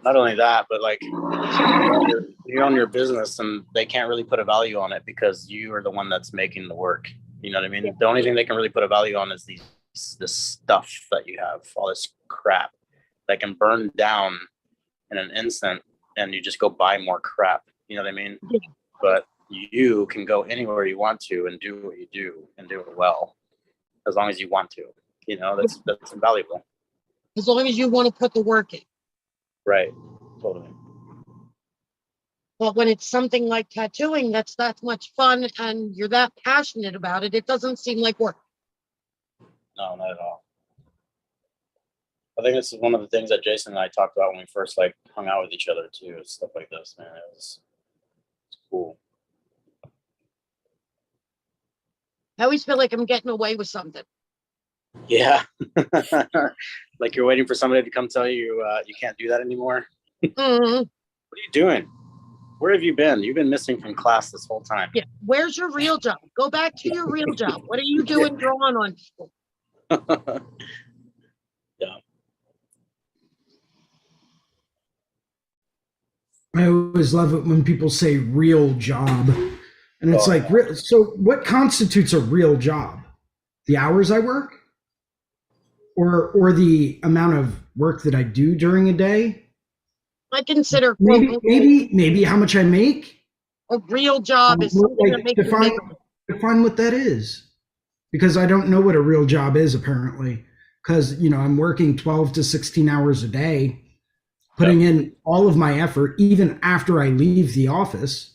Not only that, but like you own your business and they can't really put a value on it because you are the one that's making the work. You know what I mean? Yeah. The only thing they can really put a value on is this stuff that you have, all this crap that can burn down in an instant and you just go buy more crap. You know what I mean? Yeah. But you can go anywhere you want to and do what you do and do it well, as long as you want to. That's invaluable. As long as you want to put the work in. Right. Totally. But when it's something like tattooing, that's that much fun and you're that passionate about it, it doesn't seem like work. No, not at all. I think this is one of the things that Jason and I talked about when we first like hung out with each other too. Stuff like this, man. It's cool. I always feel like I'm getting away with something. Yeah. Like you're waiting for somebody to come tell you you can't do that anymore. Mhm. What are you doing? Where have you been? You've been missing from class this whole time. Yeah. Where's your real job? Go back to your real job. What are you doing drawing on people? Yeah. I always love it when people say real job. And it's Oh, like, so what constitutes a real job? The hours I work, or the amount of work that I do during a day? I consider quote Maybe, unquote maybe how much I make. a real job is something that Like makes you miserable. define what that is, because I don't know what a real job is apparently. Because I'm working 12 to 16 hours a day, putting in all of my effort, even after I leave the office.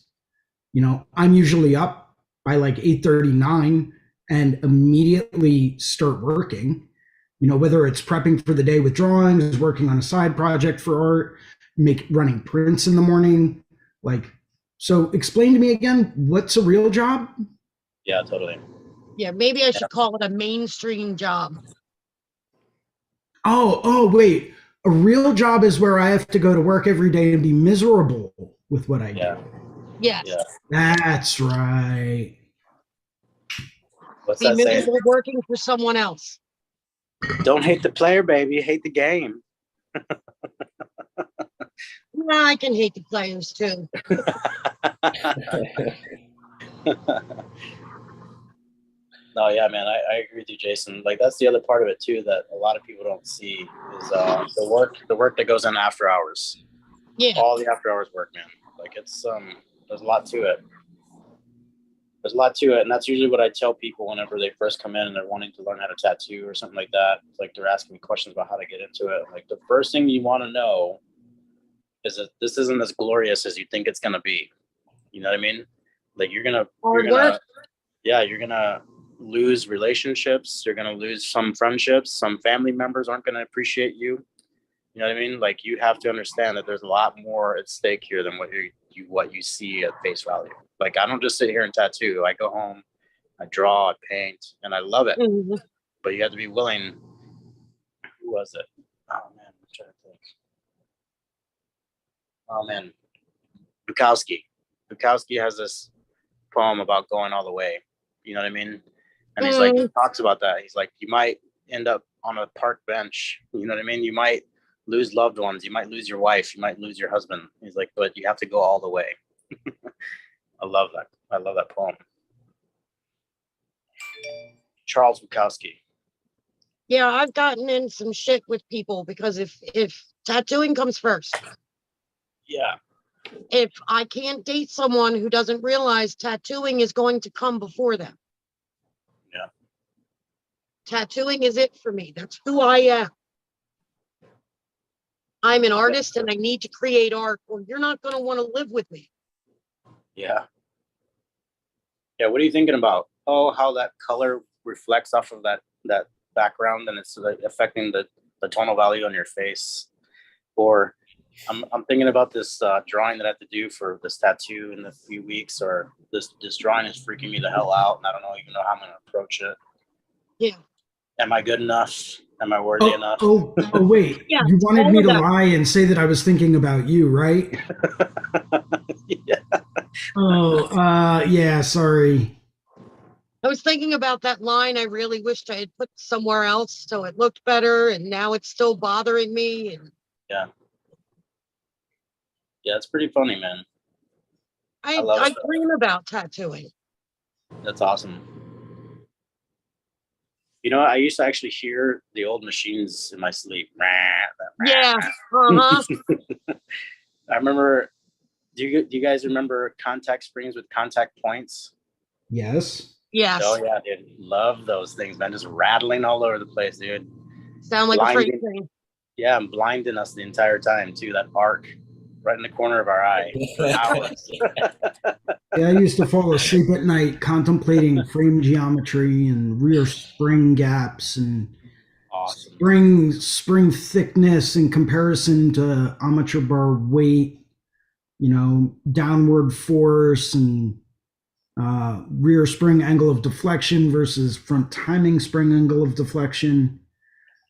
I'm usually up by like 8:39 and immediately start working. Whether it's prepping for the day with drawings, working on a side project for art, running prints in the morning. Like, so explain to me again, what's a real job? yeah, totally. Yeah, maybe I should call it a mainstream job. Oh, wait. A real job is where I have to go to work every day and be miserable with what I do. Yeah. Yes. Yeah. That's right. What's Be that saying? miserable working for someone else. Don't hate the player, baby. Hate the game. Nah, I can hate the players too. No, yeah, man, I agree with you, Jason. Like that's the other part of it too that a lot of people don't see is the work that goes in after hours. Yeah. All the after hours work, man. Like it's there's a lot to it. There's a lot to it, and that's usually what I tell people whenever they first come in and they're wanting to learn how to tattoo or something like that. It's like they're asking me questions about how to get into it. Like the first thing you want to know is that this isn't as glorious as you think it's gonna be. You know what I mean? Like you're gonna lose relationships. You're gonna lose some friendships. Some family members aren't gonna appreciate you. You know what I mean? Like you have to understand that there's a lot more at stake here than what you see at face value. Like I don't just sit here and tattoo. I go home, I draw, I paint, and I love it. Mm-hmm. But you have to be willing. Who was it? Oh man, I'm trying to think. Oh man, Bukowski. Bukowski has this poem about going all the way. You know what I mean? And he's like, he talks about that. He's like, you might end up on a park bench. You know what I mean? You might lose loved ones. You might lose your wife. You might lose your husband. He's like, but you have to go all the way. I love that. I love that poem. Charles Bukowski. Yeah, I've gotten in some shit with people because if tattooing comes first, Yeah. if I can't date someone who doesn't realize tattooing is going to come before them. Yeah. Tattooing is it for me. That's who I am. I'm an artist and I need to create art, or you're not going to want to live with me. Yeah. Yeah. What are you thinking about? Oh, how that color reflects off of that background and it's like affecting the tonal value on your face. Or I'm thinking about this drawing that I have to do for this tattoo in a few weeks, or this drawing is freaking me the hell out, and I don't even know how I'm going to approach it. Yeah. Am I good enough? Am I worthy enough? Wait. Yeah, You wanted me to that. lie and say that I was thinking about you, right? Yeah. Yeah, sorry. I was thinking about that line I really wished I had put somewhere else so it looked better, and now it's still bothering me. And Yeah, it's pretty funny, man. I dream about tattooing. That's awesome. You know, I used to actually hear the old machines in my sleep. Yeah. I remember. Do you guys remember contact springs with contact points? Yes. Yes. Oh yeah, dude. Love those things, man. Just rattling all over the place, dude. Sound like a freight train. Yeah, and blinding us the entire time too. That arc right in the corner of our eye for hours. Yeah, I used to fall asleep at night contemplating frame geometry and rear spring gaps and awesome. spring thickness in comparison to armature bar weight, downward force and rear spring angle of deflection versus front timing spring angle of deflection.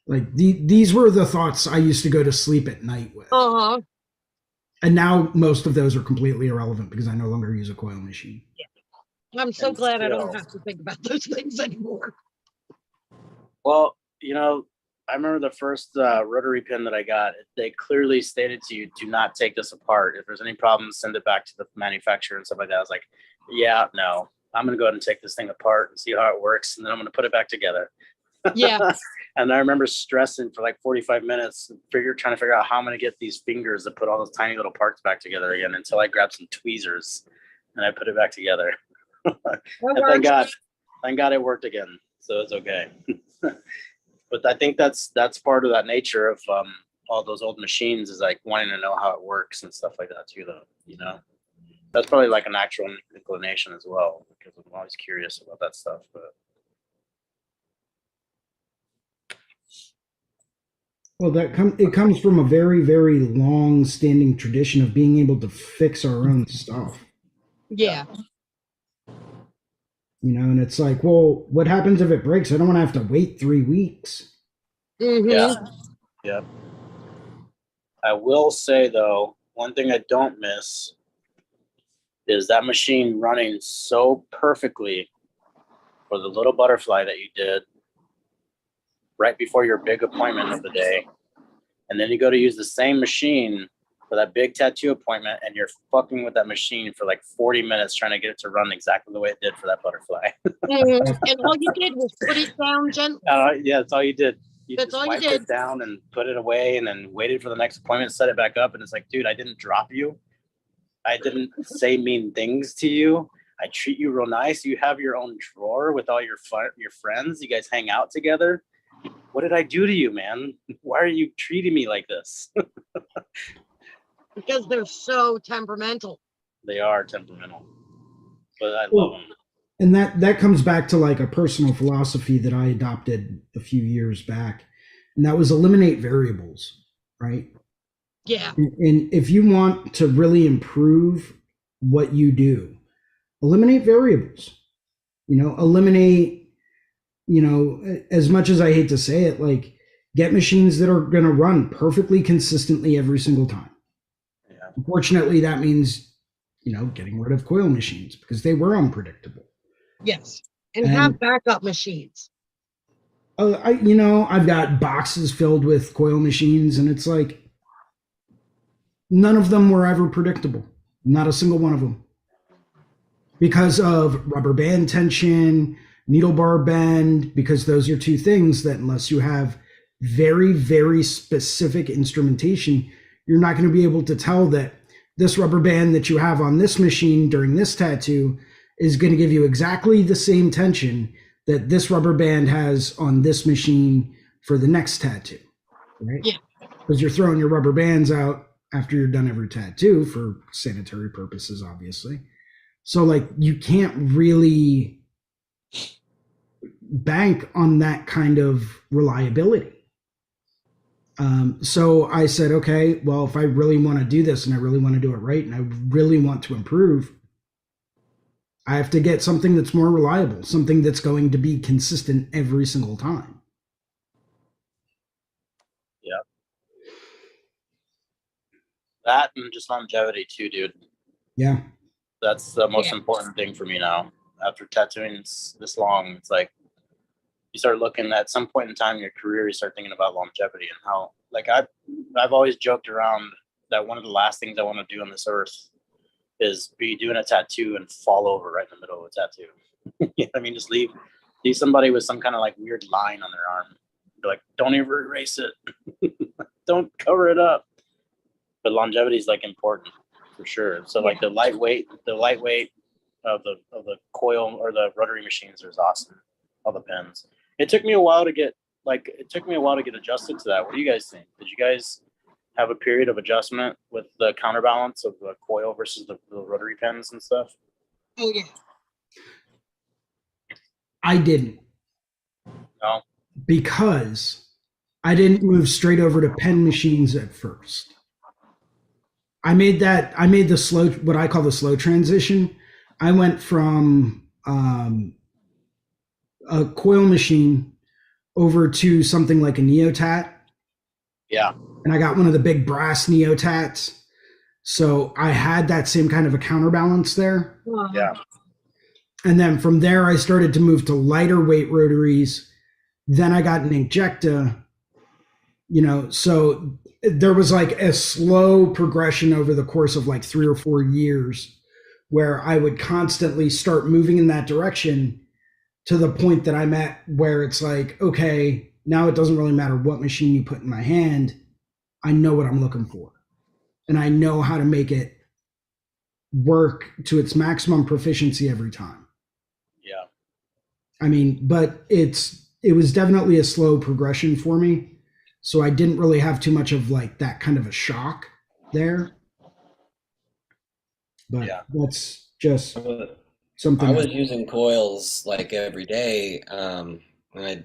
Like these were the thoughts I used to go to sleep at night with. Uh-huh. And now most of those are completely irrelevant because I no longer use a coil machine. Yeah. I'm so glad I don't have to think about those things anymore. Well, you know, I remember the first rotary pin that I got. They clearly stated to you, do not take this apart. If there's any problems, send it back to the manufacturer and stuff like that. I was like, yeah, no, I'm going to go ahead and take this thing apart and see how it works. And then I'm going to put it back together. Yeah. And I remember stressing for like 45 minutes, trying to figure out how I'm going to get these fingers to put all those tiny little parts back together again until I grabbed some tweezers and I put it back together. And thank God it worked again. So it's okay. But I think that's part of that nature of all those old machines, is like wanting to know how it works and stuff like that too, though, you know. That's probably like a natural inclination as well, because I'm always curious about that stuff. But Well, it comes from a very, very long-standing tradition of being able to fix our own stuff. Yeah. You know, and it's like, well, what happens if it breaks? I don't want to have to wait 3 weeks. Mhm. yeah. I will say though, one thing I don't miss is that machine running so perfectly for the little butterfly that you did right before your big appointment of the day. And then you go to use the same machine for that big tattoo appointment, and you're fucking with that machine for like 40 minutes trying to get it to run exactly the way it did for that butterfly. Mhm. And all you did was put it down gently. Yeah, that's all you did. That's all you wiped did. it down and put it away, and then waited for the next appointment, set it back up. And it's like, dude, I didn't drop you. I didn't say mean things to you. I treat you real nice. You have your own drawer with all your friends. You guys hang out together. What did I do to you, man? Why are you treating me like this? Because they're so temperamental. They are temperamental, but I love them. And that comes back to like a personal philosophy that I adopted a few years back, and that was eliminate variables, right? Yeah. And if you want to really improve what you do, eliminate variables. You know, eliminate, you know, as much as I hate to say it, like get machines that are going to run perfectly consistently every single time. Yeah. Unfortunately, that means, you know, getting rid of coil machines because they were unpredictable. Yes. And have backup machines. I've got boxes filled with coil machines, and it's like none of them were ever predictable. Not a single one of them. Because of rubber band tension, needle bar bend, because those are two things that unless you have very, very specific instrumentation, you're not going to be able to tell that this rubber band that you have on this machine during this tattoo is going to give you exactly the same tension that this rubber band has on this machine for the next tattoo, right? Yeah. Because you're throwing your rubber bands out after you're done every tattoo for sanitary purposes, obviously. So like you can't really bank on that kind of reliability. So I said, okay, well, if I really want to do this and I really want to do it right and I really want to improve, I have to get something that's more reliable, something that's going to be consistent every single time. Yeah. That and just longevity too, dude. Yeah. That's the most important thing for me now. After tattooing this long, it's like you start looking at some point in time in your career, you start thinking about longevity and how, like I've always joked around that one of the last things I want to do on this earth is be doing a tattoo and fall over right in the middle of a tattoo. You know what I mean? Just leave somebody with some kind of like weird line on their arm. Be like, don't ever erase it. Don't cover it up. But longevity is like important for sure. So like the lightweight of the coil or the rotary machines is awesome. All the pens. It took me a while to get adjusted to that. What do you guys think? Did you guys have a period of adjustment with the counterbalance of the coil versus the rotary pens and stuff? Oh yeah. I didn't. No. Because I didn't move straight over to pen machines at first. I made the slow, what I call the slow transition. I went from a coil machine over to something like a Neotat. Yeah. And I got one of the big brass Neotats. So I had that same kind of a counterbalance there. Yeah. And then from there, I started to move to lighter weight rotaries. Then I got an Injecta. you know, so there was like a slow progression over the course of like 3 or 4 years where I would constantly start moving in that direction to the point that I'm at where it's like, okay, now it doesn't really matter what machine you put in my hand. I know what I'm looking for and I know how to make it work to its maximum proficiency every time. Yeah. I mean, but it was definitely a slow progression for me. So I didn't really have too much of like that kind of a shock there. But Yeah. that's just But something I was using coils like every day. And I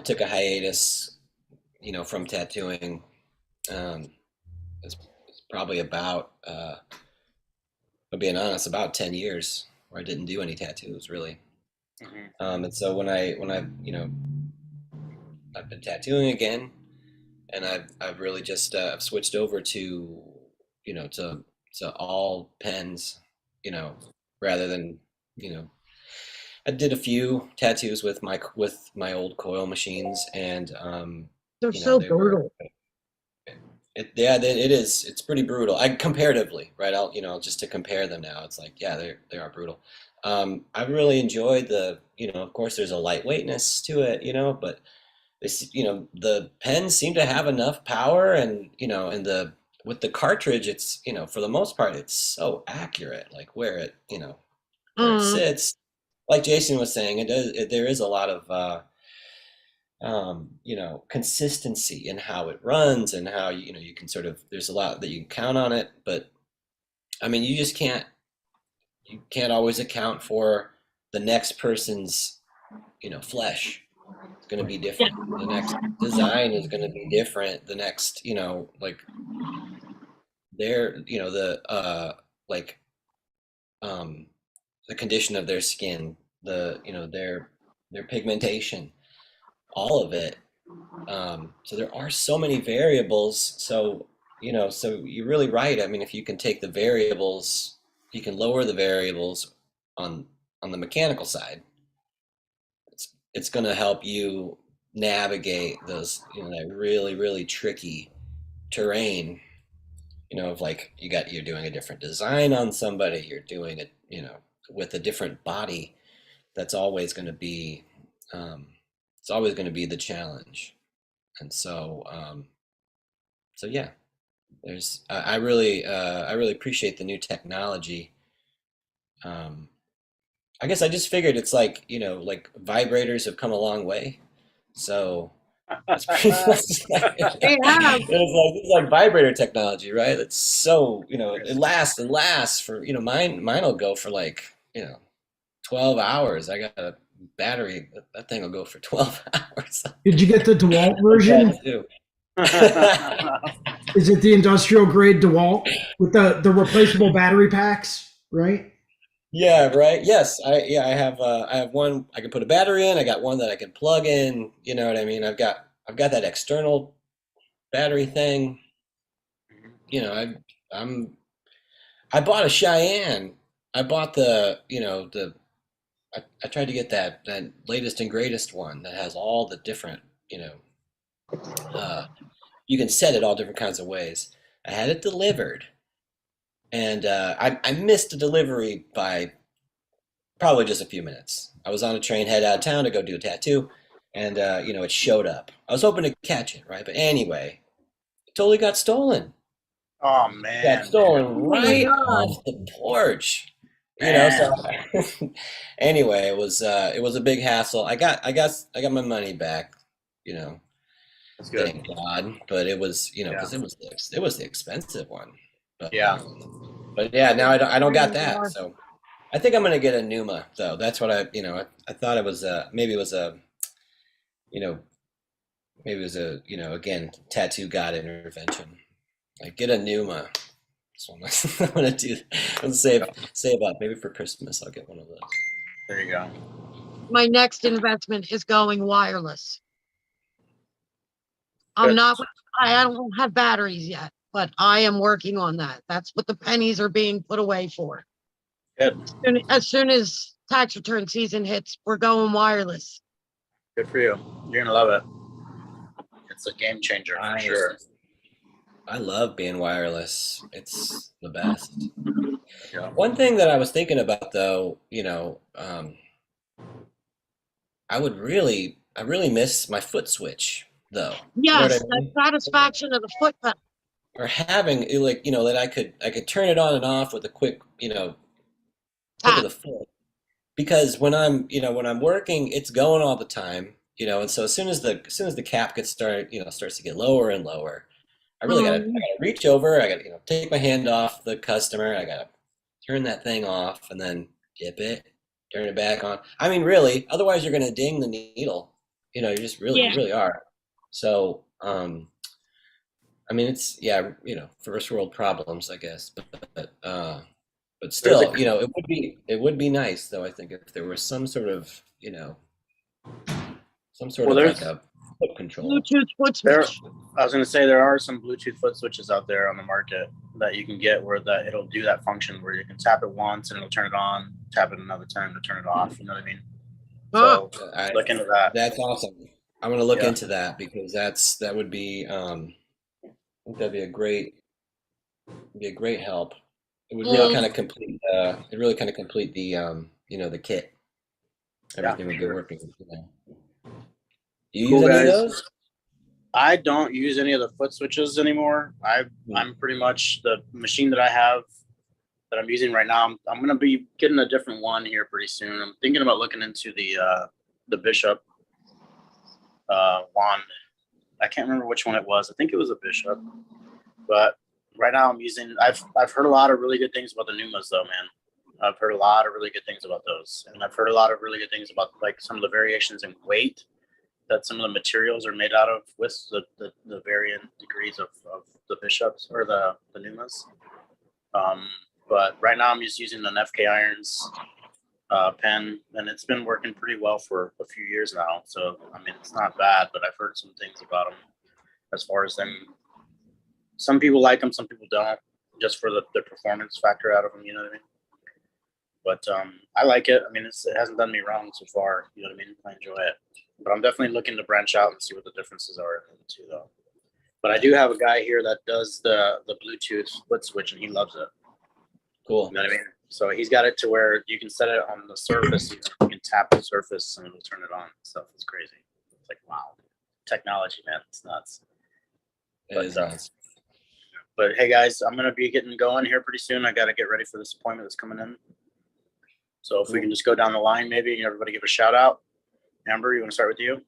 took a hiatus, you know, from tattooing. It's probably about, I'm being honest, about 10 years where I didn't do any tattoos really. Mhm. And so when I, you know, I've been tattooing again, and I've really just I've switched over to, you know, to all pens, you know, rather than, you know, I did a few tattoos with my old coil machines, and They're you know, so they were brutal. it is, it's pretty brutal. I comparatively, right? I'll, you know, just to compare them now, it's like, yeah, they are brutal. I really enjoyed the, you know, of course there's a lightweightness to it, you know, but this, you know, the pens seem to have enough power, and you know, and the with the cartridge, it's, you know, for the most part, it's so accurate, like where it, you know, where it Mm. sits. Like Jason was saying, there is a lot of you know, consistency in how it runs and how, you know, you can sort of, there's a lot that you can count on it, but I mean, you can't always account for the next person's, you know, flesh. It's going to be Yeah. different. The next design is going to be different. The next, you know, like their, you know, like um the condition of their skin, the, you know, their pigmentation, all of it. So there are so many variables. So, you know, so you're really right. I mean, if you can take the variables, you can lower the variables on the mechanical side. It's going to help you navigate those, you know, that really, really tricky terrain. You know, of like you're doing a different design on somebody, you're doing it, you know, with a different body. That's always going to be, um, it's always going to be the challenge. And so, so yeah, there's, I really appreciate the new technology. Um, I guess I just figured it's like, you know, like vibrators have come a long way. So it's pretty much like, They have. it's like vibrator technology, right? It's so, you know, it lasts and lasts for, you know, mine will go for like, you know, 12 hours. I got a battery, that thing will go for 12 hours. Did you get the DeWalt That version? too. Is it the industrial grade DeWalt with the replaceable battery packs, right? Yeah, right. Yes, I have one I can put a battery in. I got one that I can plug in. You know what I mean? I've got that external battery thing. You know, I'm I bought a Cheyenne. I bought the, you know, I tried to get that latest and greatest one that has all the different, you know, uh, you can set it all different kinds of ways. I had it delivered, and I missed the delivery by probably just a few minutes. I was on a train head out of town to go do a tattoo, and you know, it showed up. I was hoping to catch it, right? But anyway, it totally got stolen. Oh Got man, dude. stolen Oh my right God. off the porch. You know, so Man, anyway, it was a big hassle. I got my money back, you know, that's good. thank God. But it was, you know, Yeah, because it was the expensive one. yeah. But yeah, now I don't got Really that. are. So I think I'm gonna get a Numa though. That's what I, you know, I thought it was maybe it was a, you know, maybe it was a, you know, again, tattoo god intervention. Like get a Numa. So I'm gonna do. I'm gonna save up. Maybe for Christmas I'll get one of those. There you go. My next investment is going wireless. I'm Good. not, I don't have batteries yet, but I am working on that. That's what the pennies are being put away for. Good. As soon as tax return season hits, we're going wireless. Good for you. You're gonna love it. it's a game changer for I sure. I love being wireless. It's the best. Yeah. One thing that I was thinking about though, I really miss my foot switch though. You know what I Yes, that mean? satisfaction of the foot pedal. Or having that I could turn it on and off with a quick, click of Tap. the foot. Because when I'm working, it's going all the time, and so as soon as the cap starts to get lower and lower, I Mm, gotta reach over, I gotta, take my hand off the customer, I gotta turn that thing off and then dip it, turn it back on. I mean, really, otherwise you're gonna ding the needle. You yeah. really are. So, I mean, it's yeah, first world problems, I guess, but There's a still, it would be nice though, I think, if there was some sort well, of like there's a foot control. Bluetooth foot there. switch. I was gonna say there are some Bluetooth foot switches out there on the market that you can get where that it'll do that function where you can tap it once and it'll turn it on, tap it another time to turn it off. You know what I mean? Ah, So I, look into that. that's awesome. I'm gonna look Yeah. into that because that would be I think that'd be a great help. It would really mm, kind of complete the kit. Yeah, Everything for would be sure. working. Do you use Cool any of guys. those? I don't use any of the foot switches anymore. I'm pretty much the machine that I have that I'm using right now. I'm gonna be getting a different one here pretty soon. I'm thinking about looking into the Bishop wand. I can't remember which one it was. I think it was a Bishop, but right now I'm using. I've heard a lot of really good things about the Numas though, man. I've heard a lot of really good things about those, and I've heard a lot of really good things about like some of the variations in weight that some of the materials are made out of with the varying degrees of the Bishops or the Numas. But right now I'm just using an FK Irons pen, and it's been working pretty well for a few years now. So I mean, it's not bad, but I've heard some things about them as far as them. Some people like them, some people don't, just for the performance factor out of them. You know what I mean? But I like it. I mean, it hasn't done me wrong so far. You know what I mean? I enjoy it. But I'm definitely looking to branch out and see what the differences are in the two, though. But I do have a guy here that does the Bluetooth split switch, and he loves it. Cool. You know what I mean? So he's got it to where you can set it on the surface. You can tap the surface, and it'll turn it on. Stuff is crazy. It's like, wow, technology, man, it's nuts. It is nice. But hey, guys, I'm gonna be getting going here pretty soon. I gotta get ready for this appointment that's coming in. So if we can just go down the line, maybe, and everybody give a shout out. Amber, you want to start with you?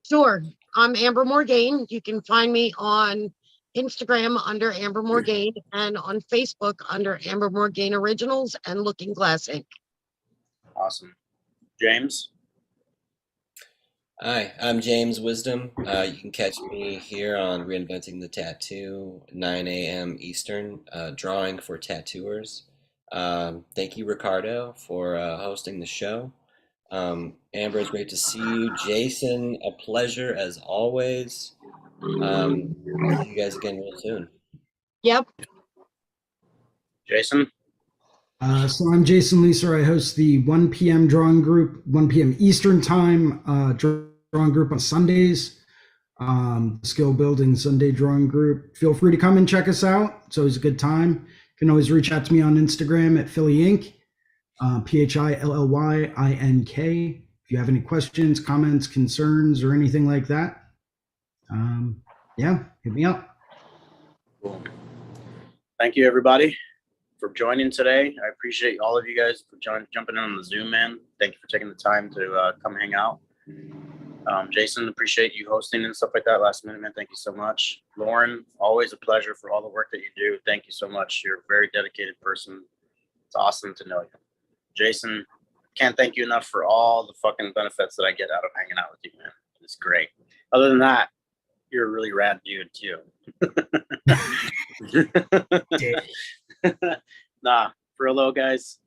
sure. I'm Amber Morgaine. You can find me on Instagram under Amber Morgaine and on Facebook under Amber Morgaine Originals and Looking Glass Inc. Awesome. James? Hi, I'm James Wisdom. You can catch me here on Reinventing the Tattoo, 9 a.m. Eastern, drawing for tattooers. Thank you, Ricardo, for hosting the show. Amber, it's great to see you. Jason, a pleasure as always. See you guys again real soon. Yep. Jason? So I'm Jason Leeser. I host the 1 p.m. drawing group, 1 p.m. Eastern time drawing group on Sundays. Skill building Sunday drawing group. Feel free to come and check us out. It's always a good time. You can always reach out to me on Instagram at Philly Inc. PhillYink. If you have any questions, comments, concerns, or anything like that, hit me up. Cool. Thank you, everybody, for joining today. I appreciate all of you guys for jumping in on the Zoom, man. Thank you for taking the time to come hang out. Jason, appreciate you hosting and stuff like that last minute, man. Thank you so much. Lauren, always a pleasure for all the work that you do. Thank you so much. You're a very dedicated person. It's awesome to know you. Jason, can't thank you enough for all the fucking benefits that I get out of hanging out with you, man. It's great. Other than that, you're a really rad dude too. Nah, for real though, guys.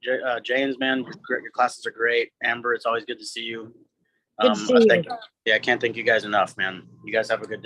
James, man, your classes are great. Amber, it's always good to see you. Good to see you. I can't thank you guys enough, man. You guys have a good day.